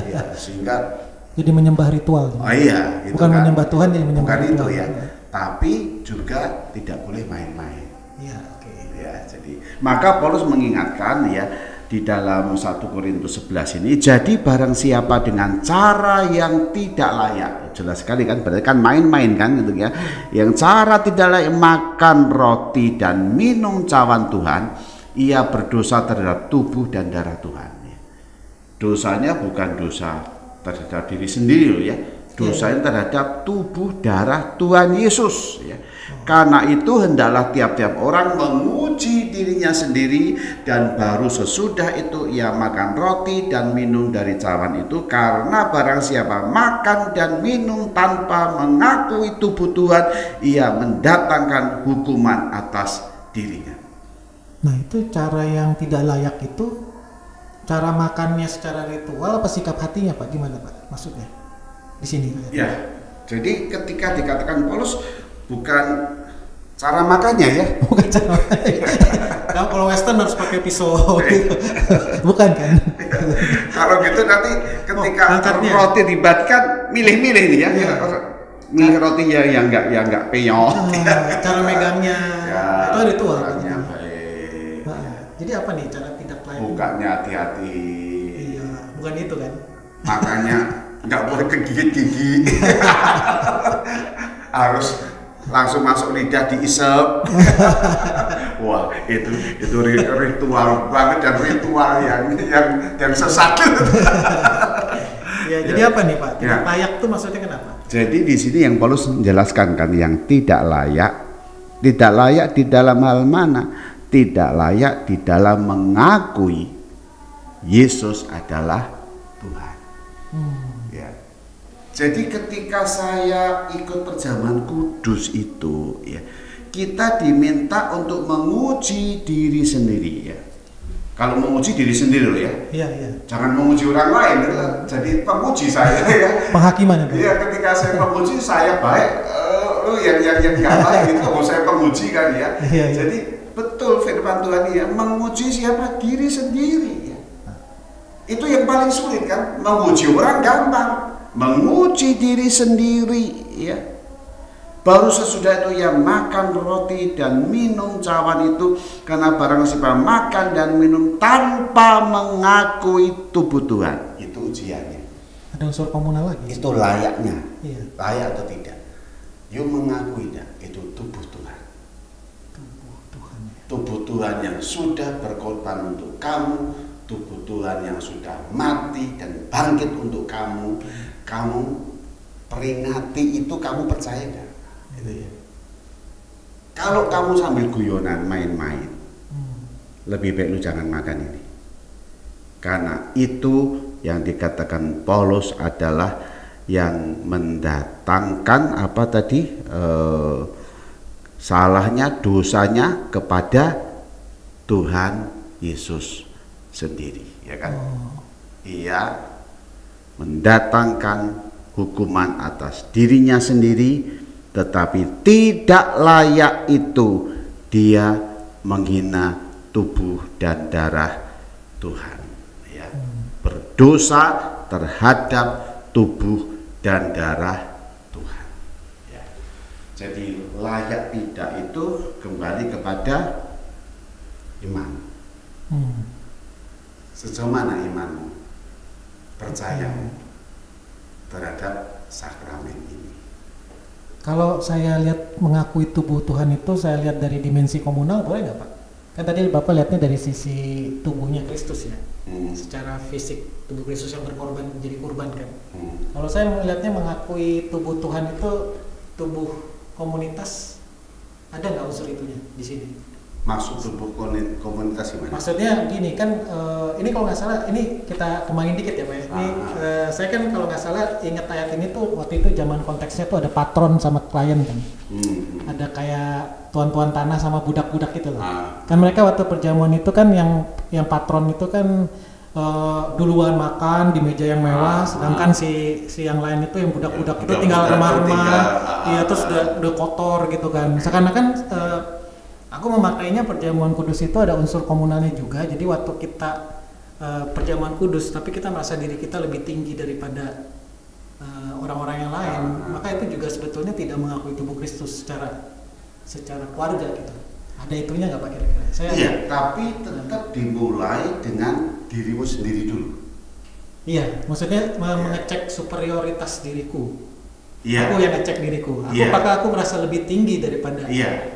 Ya, sehingga jadi menyembah ritual. Oh iya, itu bukan kan, menyembah Tuhan, jadi menyembah bukan ritual. Itu ya. Tapi juga tidak boleh main-main. Iya, oke. Ya, jadi maka Paulus mengingatkan ya di dalam 1 Korintus 11 ini, jadi barang siapa dengan cara yang tidak layak, jelas sekali kan, berarti kan main-main kan gitu ya, yang cara tidak layak makan roti dan minum cawan Tuhan, ia berdosa terhadap tubuh dan darah Tuhan. Dosanya bukan dosa terhadap diri sendiri loh ya, dosanya terhadap tubuh darah Tuhan Yesus ya. Karena itu hendaklah tiap-tiap orang menguji dirinya sendiri, dan baru sesudah itu ia makan roti dan minum dari cawan itu, karena barang siapa makan dan minum tanpa mengakui tubuh Tuhan, ia mendatangkan hukuman atas dirinya. Nah itu cara yang tidak layak itu, cara makannya secara ritual apa sikap hatinya Pak? Gimana Pak maksudnya di sini? Ya, jadi ketika dikatakan Paulus bukan cara makannya ya, bukan cara makannya. Kalau Western harus pakai pisau gitu. Bukan kan? Kalau gitu nanti ketika roti dibagikan milih-milih nih ya, milih roti yang nggak penyok. Cara megangnya ya, itu ritual. Megangnya baik. Jadi apa nih cara tidak layak? Bukannya hati-hati. Iya, bukan itu kan? Makanya nggak boleh kegigit-gigit. Harus langsung masuk lidah diisep. Wah itu ritual banget, dan ritual yang sesat. Ya, jadi apa nih Pak? Tidak layak tuh maksudnya kenapa? Jadi di sini yang Paulus menjelaskan kan, yang tidak layak di dalam hal mana? Tidak layak di dalam mengakui Yesus adalah Tuhan. Ya. Jadi ketika saya ikut perjamuan kudus itu ya, kita diminta untuk menguji diri sendiri ya. Kalau menguji diri sendiri loh ya. Iya. Jangan menguji orang lain, jadi penguji saya ya. Penghakiman itu. Iya, ketika saya menguji saya baik, lu yang nggak baik itu saya penguji kan ya. Iya. Jadi betul firman Tuhan ya, menguji siapa? Diri sendiri ya. Itu yang paling sulit kan, menguji orang gampang. Menguji diri sendiri ya. Baru sesudah itu ya makan roti dan minum cawan itu, karena barang siapa makan dan minum tanpa mengakui tubuh Tuhan, itu ujiannya. Ada unsur komunal lagi. Itu layaknya. Iya. Layak atau tidak? You mengakui tidak? Itu tubuh Tuhan. Tubuh Tuhan yang sudah berkorban untuk kamu, tubuh Tuhan yang sudah mati dan bangkit untuk kamu. Kamu peringati itu, kamu percaya enggak? Gitu ya. Kalau kamu sambil guyonan main-main, lebih baik lu jangan makan ini. Karena itu yang dikatakan Paulus adalah yang mendatangkan apa tadi? Salahnya, dosanya kepada Tuhan Yesus sendiri, ya kan? Ia mendatangkan hukuman atas dirinya sendiri, tetapi tidak layak itu dia menghina tubuh dan darah Tuhan, ya. Berdosa terhadap tubuh dan darah Tuhan, ya. Jadi layak tidak itu kembali kepada iman. Sejauh mana imanmu, percayamu terhadap sakramen ini? Kalau saya lihat mengakui tubuh Tuhan itu, saya lihat dari dimensi komunal, boleh nggak Pak? Kan tadi Bapak lihatnya dari sisi tubuhnya Kristus ya, secara fisik tubuh Kristus yang berkorban menjadi kurban kan. Kalau saya melihatnya mengakui tubuh Tuhan itu tubuh komunitas, ada nggak unsur itunya di sini? Maksud tubuh komunitas gimana? Maksudnya gini kan, ini kalau nggak salah, ini kita kembangin dikit ya Pak. Ini saya kan kalau nggak salah ingat ayat ini tuh waktu itu zaman konteksnya tuh ada patron sama klien kan. Ada kayak tuan-tuan tanah sama budak-budak gitu loh. Kan mereka waktu perjamuan itu kan yang patron itu kan duluan makan di meja yang mewah, sedangkan si yang lain itu yang budak-budak itu tinggal remah-remah, iya terus udah kotor gitu kan. Seakan-akan aku memaknainya perjamuan kudus itu ada unsur komunalnya juga. Jadi waktu kita perjamuan kudus, tapi kita merasa diri kita lebih tinggi daripada orang-orang yang lain, maka itu juga sebetulnya tidak mengakui tubuh Kristus secara keluarga gitu. Ada itunya nggak Pak kira-kira? Iya, tapi tetap dimulai dengan dirimu sendiri dulu. Iya, maksudnya mengecek superioritas diriku. Iya. Aku yang ngecek diriku. Apakah aku merasa lebih tinggi daripada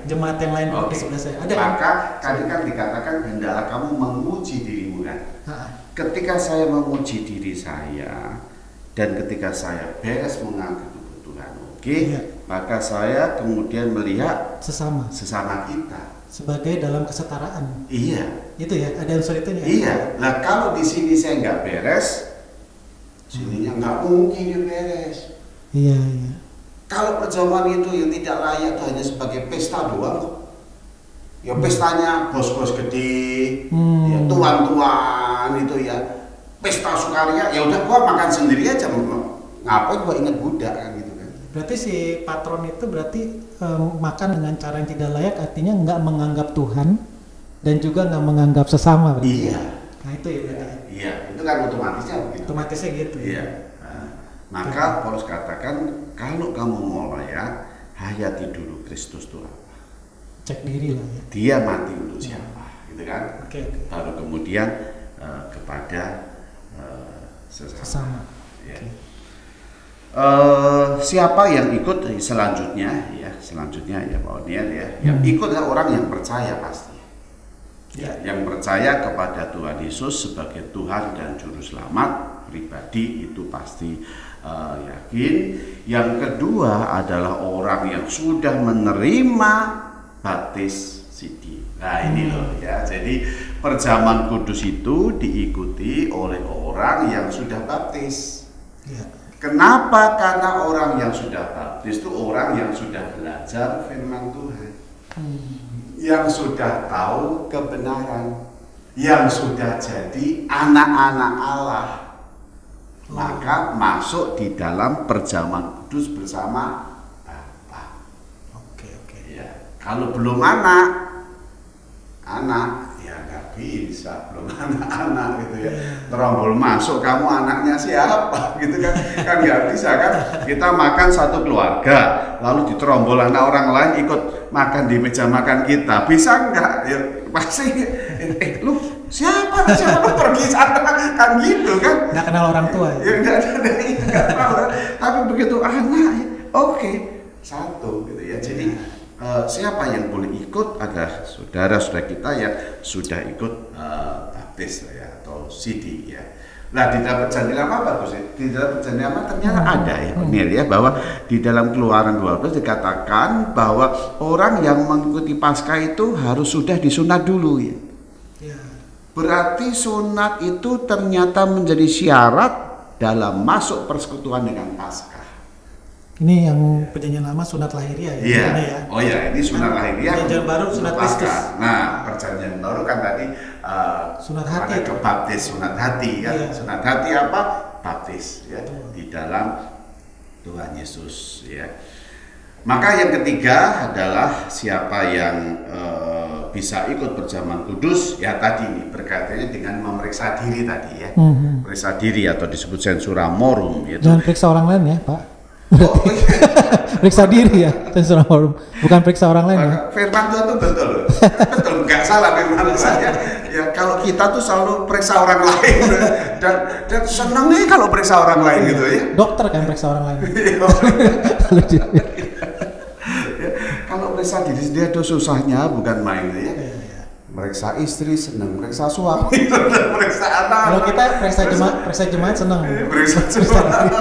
jemaat yang lain di sebelah saya? Ada. Maka tadi kan dikatakan hendaklah kamu menguji dirimu kan. Ketika saya menguji diri saya dan ketika saya beres mengangkat kebutuhan, maka saya kemudian melihat sesama kita sebagai dalam kesetaraan. Iya. Itu ya, ada unsur itu ya. Iya. Nah kalau di sini saya nggak beres, sininya nggak mungkin dia beres. Iya. Kalau perjamuan itu yang tidak layak itu hanya sebagai pesta doang kok. Ya pestanya bos-bos gede, ya tuan-tuan itu ya. Pesta sukaria, ya udah gua makan sendiri aja, ngapain gua inget budak kan gitu kan. Berarti si patron itu berarti makan dengan cara yang tidak layak, artinya nggak menganggap Tuhan dan juga nggak menganggap sesama berarti. Iya. Nah itu ya berarti. Iya, itu kan otomatisnya begitu. Otomatisnya gitu. Iya. Maka Paulus katakan kalau kamu mau layak, hayati dulu Kristus itu apa. Cek diri lah ya. Dia mati untuk siapa, gitu kan? Baru kemudian kepada sesama. Ya. Siapa yang ikut selanjutnya ya Pak Oniel ya. Yang ikut adalah orang yang percaya pasti. Ya, yang percaya kepada Tuhan Yesus sebagai Tuhan dan Juru Selamat pribadi itu pasti yakin. Yang kedua adalah orang yang sudah menerima baptis sidi. Nah ini loh ya. Jadi perjamuan kudus itu diikuti oleh orang yang sudah baptis. Ya. Kenapa? Karena orang yang sudah baptis itu orang yang sudah belajar firman Tuhan. Yang sudah tahu kebenaran, yang sudah jadi anak-anak Allah, maka masuk di dalam perjamuan kudus bersama Bapa. Ya. Kalau belum anak ya nggak bisa, belum anak gitu ya. Terombol masuk, kamu anaknya siapa gitu kan? Kan nggak bisa kan? Kita makan satu keluarga, lalu diterombol anak orang lain ikut makan di meja makan kita, bisa nggak? Ya, pasti. Lu siapa lu pergi sana kan gitu kan? Nggak kenal orang tua. Ya nggak tahu. Tapi begitu anak, oke, satu gitu ya. Jadi siapa yang boleh ikut adalah saudara-saudara kita yang sudah ikut baptis ya, atau sidi ya. Nah di dalam perjanjian lama bagus ya. Di dalam perjanjian lama ternyata ada ya, Oniel ya, bahwa di dalam Keluaran 12 dikatakan bahwa orang yang mengikuti Paskah itu harus sudah disunat dulu ya. Berarti sunat itu ternyata menjadi syarat dalam masuk persekutuan dengan Paskah. Ini yang perjanjian lama sunat lahiriah ya. Iya. Ya. Oh ya, ini sunat lahiriah. Perjanjian baru sunat Kristus. Nah, perjanjian baru kan tadi sunat hati. Baptis, sunat hati kan. Iya. Sunat hati apa? Baptis ya. Di dalam Tuhan Yesus ya. Maka yang ketiga adalah siapa yang bisa ikut perjamuan kudus ya, tadi nih berkaitannya dengan memeriksa diri tadi ya. Memeriksa diri atau disebut sensura morum yaitu. Jangan periksa orang lain ya, Pak. Oh, Periksa diri ya, sensor forum. Bukan periksa orang lain ya. Firman Tuhan itu betul, betul, nggak salah firman Tuhan ya. Ya kalau kita tuh selalu periksa orang lain dan seneng nih kalau periksa orang lain gitu ya. Dokter kan periksa orang lain. Ya, kalau periksa diri sendiri itu susahnya bukan main ya. Meriksa istri seneng, meriksa suami seneng, meriksa anak. Kalau kita periksa jemaat seneng. Periksa jemaat.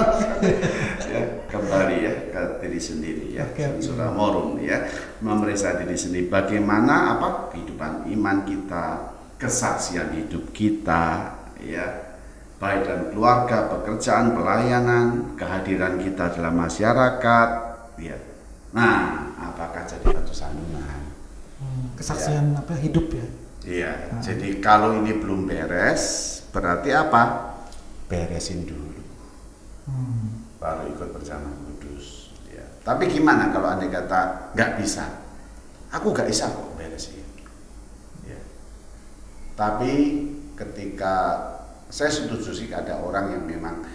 Ya, kembali ya ke diri sendiri ya. Surah Morum ya, memeriksa diri sendiri bagaimana kehidupan iman kita, kesaksian hidup kita ya, baik dalam keluarga, pekerjaan, pelayanan, kehadiran kita dalam masyarakat ya. Nah, apakah jadi batu sandungan? Kesaksian hidup ya. Iya, jadi kalau ini belum beres, berarti apa? Beresin dulu. Baru ikut perjamuan kudus. Ya. Tapi gimana kalau andai kata nggak bisa? Aku nggak bisa kok beresin. Ya. Tapi ketika saya setuju sih ada orang yang memang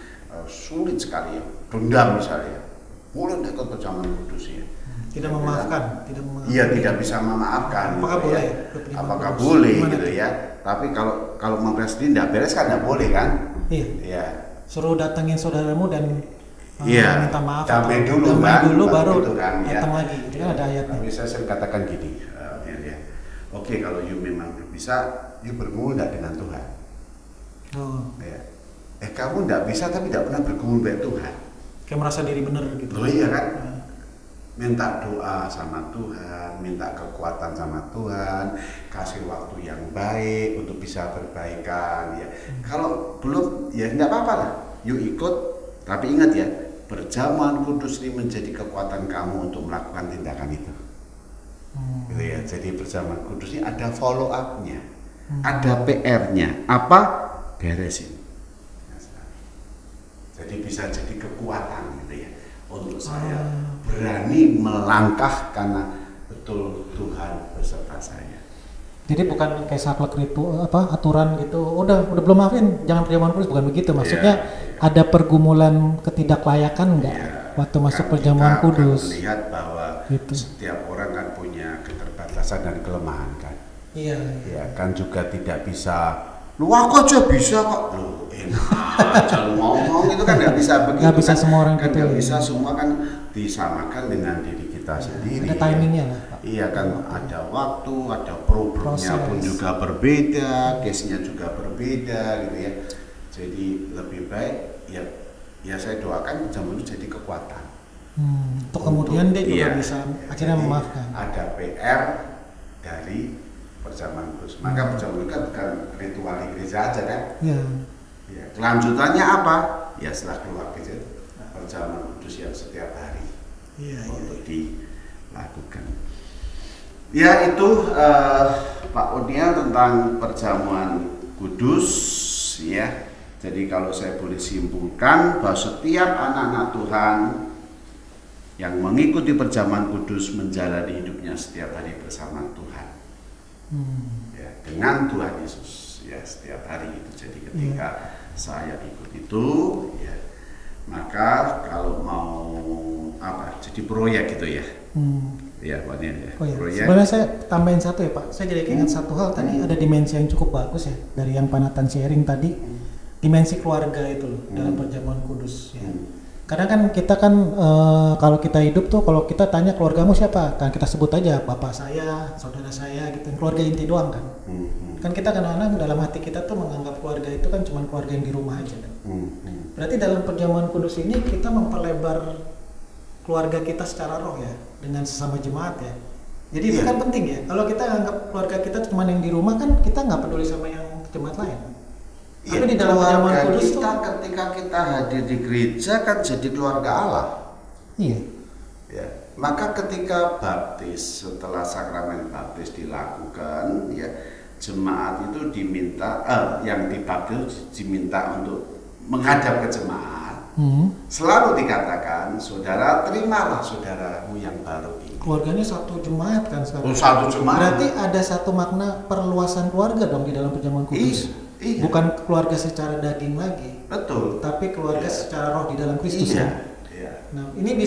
sulit sekali ya, dendam misalnya, mulai ikut perjamuan kudus ya. Tidak memaafkan. Iya, tidak bisa memaafkan. Apakah gitu boleh? Ya. Apakah boleh gitu ya? Tapi kalau memberes sendiri tidak beres kan tidak boleh kan? Iya. Ya. Suruh datangin saudaramu dan minta maaf. Damai dulu kan? Baru gitu kan, datang lagi. Itu kan ada ayatnya. Tapi saya sering katakan gini, ya. Oke, kalau you memang belum bisa, you bergumul tidak dengan Tuhan. Oh. Ya. Kamu tidak bisa tapi tidak pernah bergumul dengan Tuhan. Kayak merasa diri benar gitu. Loh iya kan? Minta doa sama Tuhan, minta kekuatan sama Tuhan, kasih waktu yang baik untuk bisa berbaikan ya. Kalau belum ya tidak apa-apa lah, yuk ikut, tapi ingat ya, perjamuan kudus ini menjadi kekuatan kamu untuk melakukan tindakan itu. Gitu ya. Jadi perjamuan kudus ini ada follow up-nya, ada PR-nya, apa? Beresin. Jadi bisa jadi kekuatan gitu ya untuk saya berani melangkah karena betul Tuhan beserta saya. Jadi bukan kayak saklek aturan gitu. Udah belum maafin, jangan perjamuan kudus, bukan begitu. Maksudnya ada pergumulan ketidaklayakan enggak waktu masuk perjamuan kudus? Kita melihat bahwa gitu. Setiap orang kan punya keterbatasan dan kelemahan kan. Iya. Ya kan juga tidak bisa. Lu aku aja bisa kok. Lu enak aja lu ngomong itu kan nggak bisa begitu. Nggak bisa kan, semua orang kan gitu. Nggak bisa semua kan disamakan dengan diri kita sendiri. Ada timingnya lah. Iya kan ada waktu, ada problemnya pun juga berbeda, case-nya juga berbeda gitu ya. Jadi lebih baik ya saya doakan perjamuan itu jadi kekuatan. Untuk kemudian dia juga bisa akhirnya memaafkan. Ada PR dari perjamuan kudus. Maka perjamuan itu kan bukan ritual di gereja aja kan? Iya. Ya, kelanjutannya apa? Ya setelah keluar gereja perjamuan kudus yang setiap hari untuk dilakukan. Ya itu Pak Unia tentang perjamuan kudus ya. Jadi kalau saya boleh simpulkan bahwa setiap anak-anak Tuhan yang mengikuti perjamuan kudus menjalani hidupnya setiap hari bersama Tuhan. Ya, dengan Tuhan Yesus ya setiap hari itu. Jadi ketika saya ikut itu ya, maka kalau mau jadi proyek gitu ya. Ya, Pak Nia ya. Oh, iya. Proyek. Sebenarnya saya tambahin satu ya Pak. Saya jadi ingat satu hal tadi, ada dimensi yang cukup bagus ya dari yang Pak Nathan sharing tadi. Dimensi keluarga itu loh dalam perjamuan kudus ya. Kadang kan kita kan kalau kita hidup tuh kalau kita tanya keluargamu siapa, kan kita sebut aja bapak saya, saudara saya gitu, keluarga inti doang kan. Kan kita kadang-kadang dalam hati kita tuh menganggap keluarga itu kan cuma keluarga yang di rumah aja kan. Berarti dalam perjamuan kudus ini kita memperlebar keluarga kita secara roh ya dengan sesama jemaat ya. Jadi itu kan penting ya. Kalau kita anggap keluarga kita cuma yang di rumah kan kita nggak peduli sama yang jemaat lain. Tapi di dalam perjamuan kudus kita ketika kita hadir di gereja kan jadi keluarga Allah. Iya. Ya. Maka ketika baptis, setelah sakramen baptis dilakukan ya, jemaat itu diminta yang dibaptis diminta untuk menghadap ke jemaat. Selalu dikatakan, saudara terimalah saudaramu yang baru ini. Keluarganya satu jemaat kan sekarang. Oh, satu jemaat. Berarti ada satu makna perluasan keluarga dong di dalam perjamuan kudus. Iya. Bukan keluarga secara daging lagi. Betul. Tapi keluarga secara roh di dalam Kristus Iya. ya. Iya. Nah, ini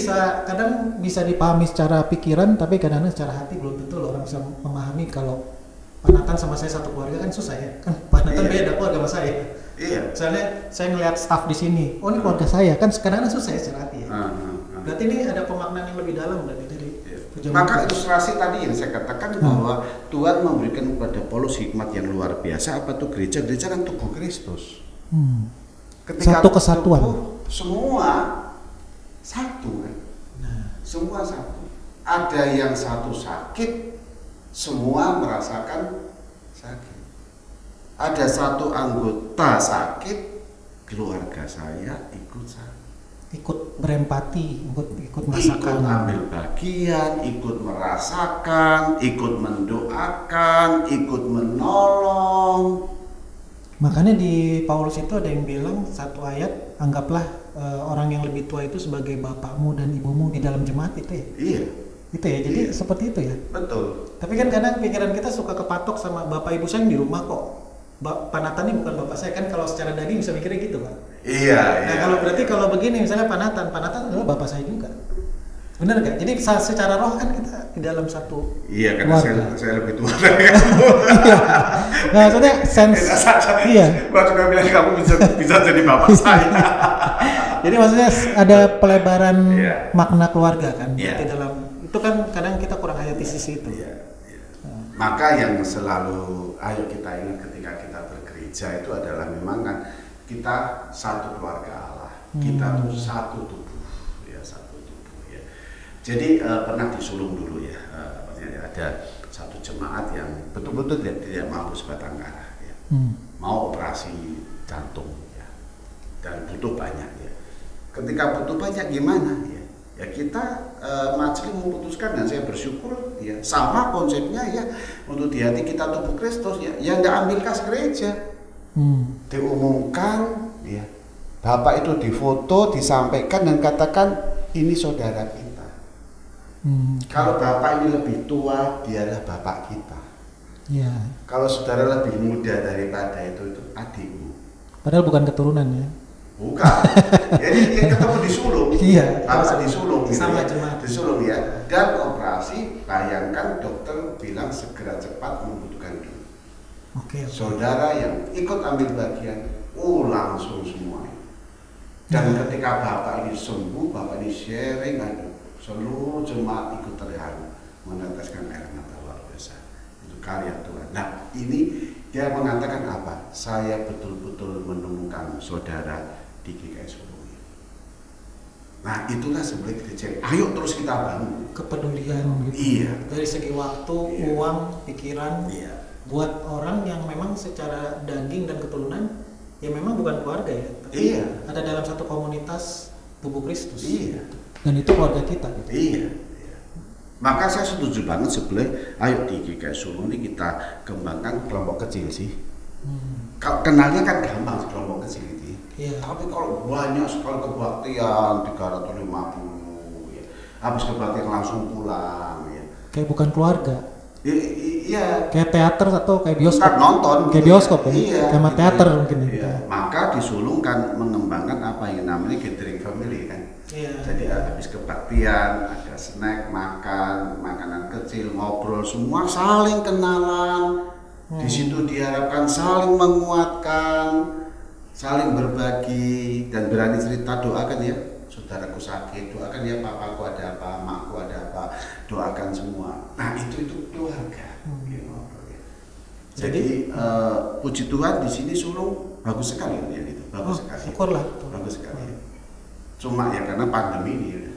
kadang bisa dipahami secara pikiran, tapi kadang-kadang secara hati belum tentu loh orang bisa memahami. Kalau Pak Nathan sama saya satu keluarga kan susah ya, kan Pak Nathan beda keluarga sama saya. Iya. Soalnya saya ngelihat staff di sini, oh ini keluarga saya, kan kadang-kadang susah ya secara hati ya. Berarti ini ada pemaknaan yang lebih dalam dari perjamuan. Maka ilustrasi tadi yang saya katakan bahwa Tuhan memberikan kepada Paulus hikmat yang luar biasa. Apa tuh gereja? Gereja kan tubuh Kristus. Ketika Satu kesatuan. Semua satu kan. Semua satu. Ada yang satu sakit, semua merasakan sakit. Ada satu anggota sakit, keluarga saya ikut sakit. Ikut berempati, ikut merasakan. Ikut ambil bagian, ikut merasakan, ikut mendoakan, ikut menolong. Makanya di Paulus itu ada yang bilang satu ayat, anggaplah orang yang lebih tua itu sebagai bapakmu dan ibumu di dalam jemaat itu ya. Iya. Itu ya, jadi seperti itu ya. Betul. Tapi kan kadang pikiran kita suka kepatok sama bapak ibu saya di rumah kok. Pak Nathan ini bukan bapak saya, kan kalau secara daging bisa mikirnya gitu Pak. Iya. Nah kalau berarti kalau begini misalnya Pak Nathan adalah bapak saya juga. Benar nggak? Jadi secara roh kan kita di dalam satu. Iya, karena saya lebih tua dari kamu. Nah, maksudnya iya. Gua juga bilang kamu bisa jadi bapak saya. Jadi maksudnya ada pelebaran makna keluarga kan di dalam itu kan kadang kita kurang hayati sisi itu. Maka yang selalu ayo kita ingat ketika kita bergereja itu adalah memang kan kita satu keluarga Allah. Kita tuh satu tubuh. Jadi pernah disulung dulu ya, ada satu jemaat yang betul-betul tidak mampu sebatang kara, ya. Mau operasi jantung, ya. Dan butuh banyak ya. Ketika butuh banyak gimana ya? Ya kita majelis memutuskan dan saya bersyukur ya sama konsepnya ya untuk di hati kita tubuh Kristus ya, yang nggak ambil kas gereja, diumumkan ya, Bapak itu difoto, disampaikan dan katakan ini saudara kita. Kalau bapak ini lebih tua, dialah bapak kita. Ya. Kalau saudara lebih muda daripada itu adikmu. Padahal bukan keturunan ya. Bukan. Jadi dia ketemu disulung. Iya. Bapak disulung. Sama jemaat. Disulung ya. Dan operasi, bayangkan dokter bilang segera cepat membutuhkan duit. Oke. Saudara yang ikut ambil bagian, langsung semua. Dan ketika bapak ini sembuh, bapak ini sharing aduh. Seluruh jemaat ikut terharu meneteskan air mata luar biasa. Itu karya Tuhan. Nah ini dia mengatakan apa? Saya betul-betul menemukan saudara di GKI Solo. Nah itulah sebenarnya gereja. Ayo terus kita bangun kepedulian gitu. Iya. Dari segi waktu, uang, pikiran. Iya. Buat orang yang memang secara daging dan keturunan ya memang bukan keluarga ya. Iya. Ada dalam satu komunitas tubuh Kristus. Iya. Dan itu keluarga kita gitu. Iya. Maka saya setuju banget sebenarnya ayo di GKI Solo ini kita kembangkan kelompok kecil sih. Kenalnya kan gampang kelompok kecil itu. Iya. Tapi kalau banyak sekali kebaktian 350 ya. Habis kebaktian langsung pulang ya. Kayak bukan keluarga. Iya. Kayak teater atau kayak bioskop. Nonton. Kayak bioskop ya. Iya. Kayak teater mungkin. Iya. Maka disulungkan mengembangkan apa yang namanya gathering family kan. Iya. Jadi habis kebaktian ada snack, makan, makanan kecil, ngobrol semua saling kenalan. Di situ diharapkan saling menguatkan, saling berbagi dan berani cerita. Doakan ya, saudaraku sakit, doakan ya papaku ada apa, makku ada apa, doakan semua. Nah itu keluarga. Jadi puji Tuhan di sini sulung bagus sekali ya itu, bagus sekali. Syukurlah. Bagus sekali. Cuma ya karena pandemi ini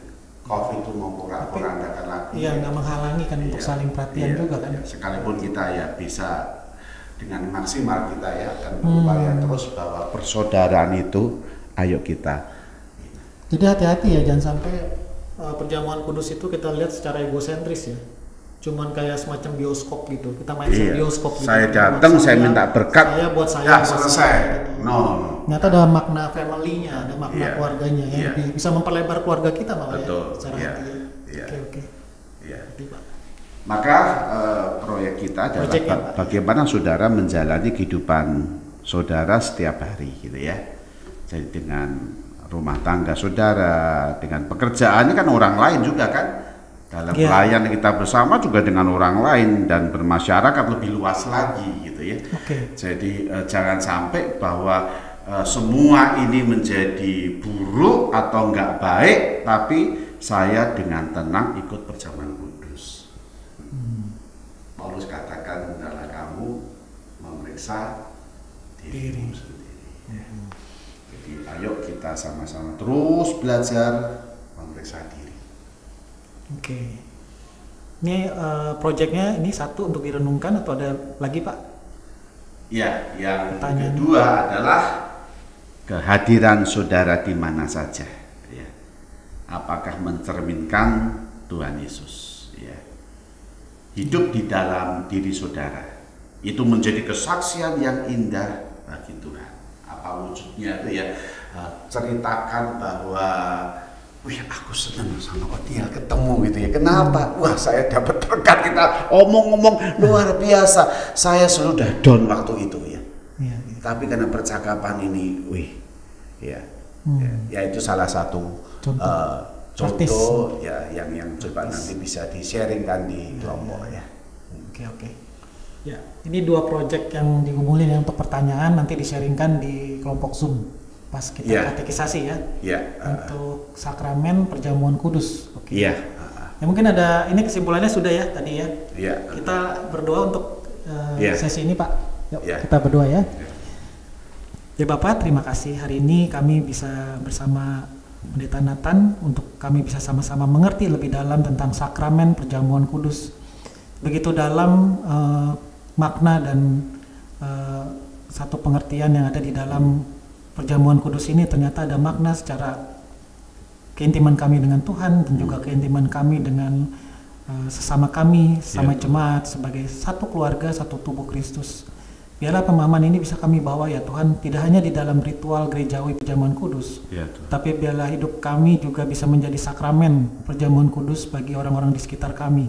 COVID itu mau porak-porandakan lagi. Iya, nggak menghalangi kan untuk saling perhatian juga kan. Sekalipun kita ya bisa dengan maksimal kita ya akan berupaya terus bahwa persaudaraan itu ayo kita. Jadi hati-hati ya, jangan sampai perjamuan kudus itu kita lihat secara egosentris ya. Cuman kayak semacam bioskop gitu. Kita main bioskop gitu. Saya datang, saya minta berkat. Saya buat saya. Ya, selesai. Gitu. No. Ternyata ada makna family-nya, ada makna keluarganya yang bisa memperlebar keluarga kita malah ya. Secara hati. Oke. Iya. Maka proyek kita adalah bagaimana saudara menjalani kehidupan saudara setiap hari gitu ya. Jadi dengan rumah tangga saudara, dengan pekerjaan, ini kan orang lain juga kan. Dalam pelayanan kita bersama juga dengan orang lain dan bermasyarakat lebih luas lagi gitu ya. Jadi jangan sampai bahwa semua ini menjadi buruk atau enggak baik, tapi saya dengan tenang ikut perjamuan kudus. Paulus katakan, hendaklah kamu memeriksa dirimu sendiri. Jadi ayo kita sama-sama terus belajar memeriksa diri. Ini proyeknya ini satu untuk direnungkan atau ada lagi Pak? Ya, yang kedua adalah kehadiran saudara di mana saja. Ya. Apakah mencerminkan Tuhan Yesus? Ya. Hidup di dalam diri saudara itu menjadi kesaksian yang indah bagi Tuhan. Apa wujudnya itu ya? Ceritakan bahwa wih, aku senang sama Odiel ketemu gitu ya. Kenapa? Wah, saya dapat berkat, kita omong-omong luar biasa. Saya sudah down waktu itu ya. Tapi karena percakapan ini, wih, ya itu salah satu contoh ya yang coba nanti bisa di-sharingkan di kelompok ya. Oke. Ya, ini 2 proyek yang digumulin ya untuk pertanyaan nanti di-sharingkan di kelompok Zoom. Pas kita katekisasi ya, untuk sakramen perjamuan kudus. Ya mungkin ada, ini kesimpulannya sudah ya tadi ya. Kita berdoa untuk sesi ini Pak. Yuk kita berdoa ya. Ya Bapak, terima kasih hari ini kami bisa bersama Pendeta Nathan untuk kami bisa sama-sama mengerti lebih dalam tentang sakramen perjamuan kudus. Begitu dalam makna dan satu pengertian yang ada di dalam perjamuan kudus ini, ternyata ada makna secara keintiman kami dengan Tuhan dan juga keintiman kami dengan sesama kami, sesama jemaat sebagai satu keluarga, satu tubuh Kristus. Biarlah pemahaman ini bisa kami bawa ya Tuhan, tidak hanya di dalam ritual gerejawi perjamuan kudus, tapi biarlah hidup kami juga bisa menjadi sakramen perjamuan kudus bagi orang-orang di sekitar kami.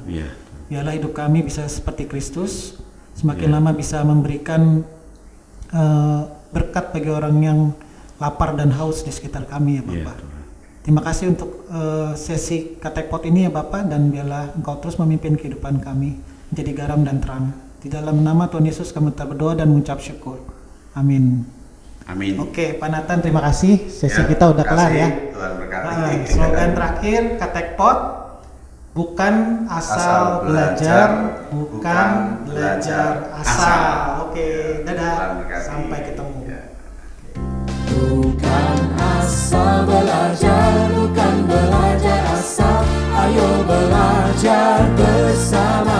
Biarlah hidup kami bisa seperti Kristus, semakin lama bisa memberikan berkat bagi orang yang lapar dan haus di sekitar kami ya Bapak. Terima kasih untuk sesi katekpot ini ya Bapak, dan biarlah Engkau terus memimpin kehidupan kami menjadi garam dan terang. Di dalam nama Tuhan Yesus kami berdoa dan mengucap syukur. Amin. Oke, Pak Nathan, terima kasih. Sesi kita udah kelar ya. Slogan terakhir katekpot, bukan asal belajar, bukan belajar asal. Oke, dadah. Sampai ketemu. Bukan asal belajar, bukan belajar asal. Ayo belajar bersama.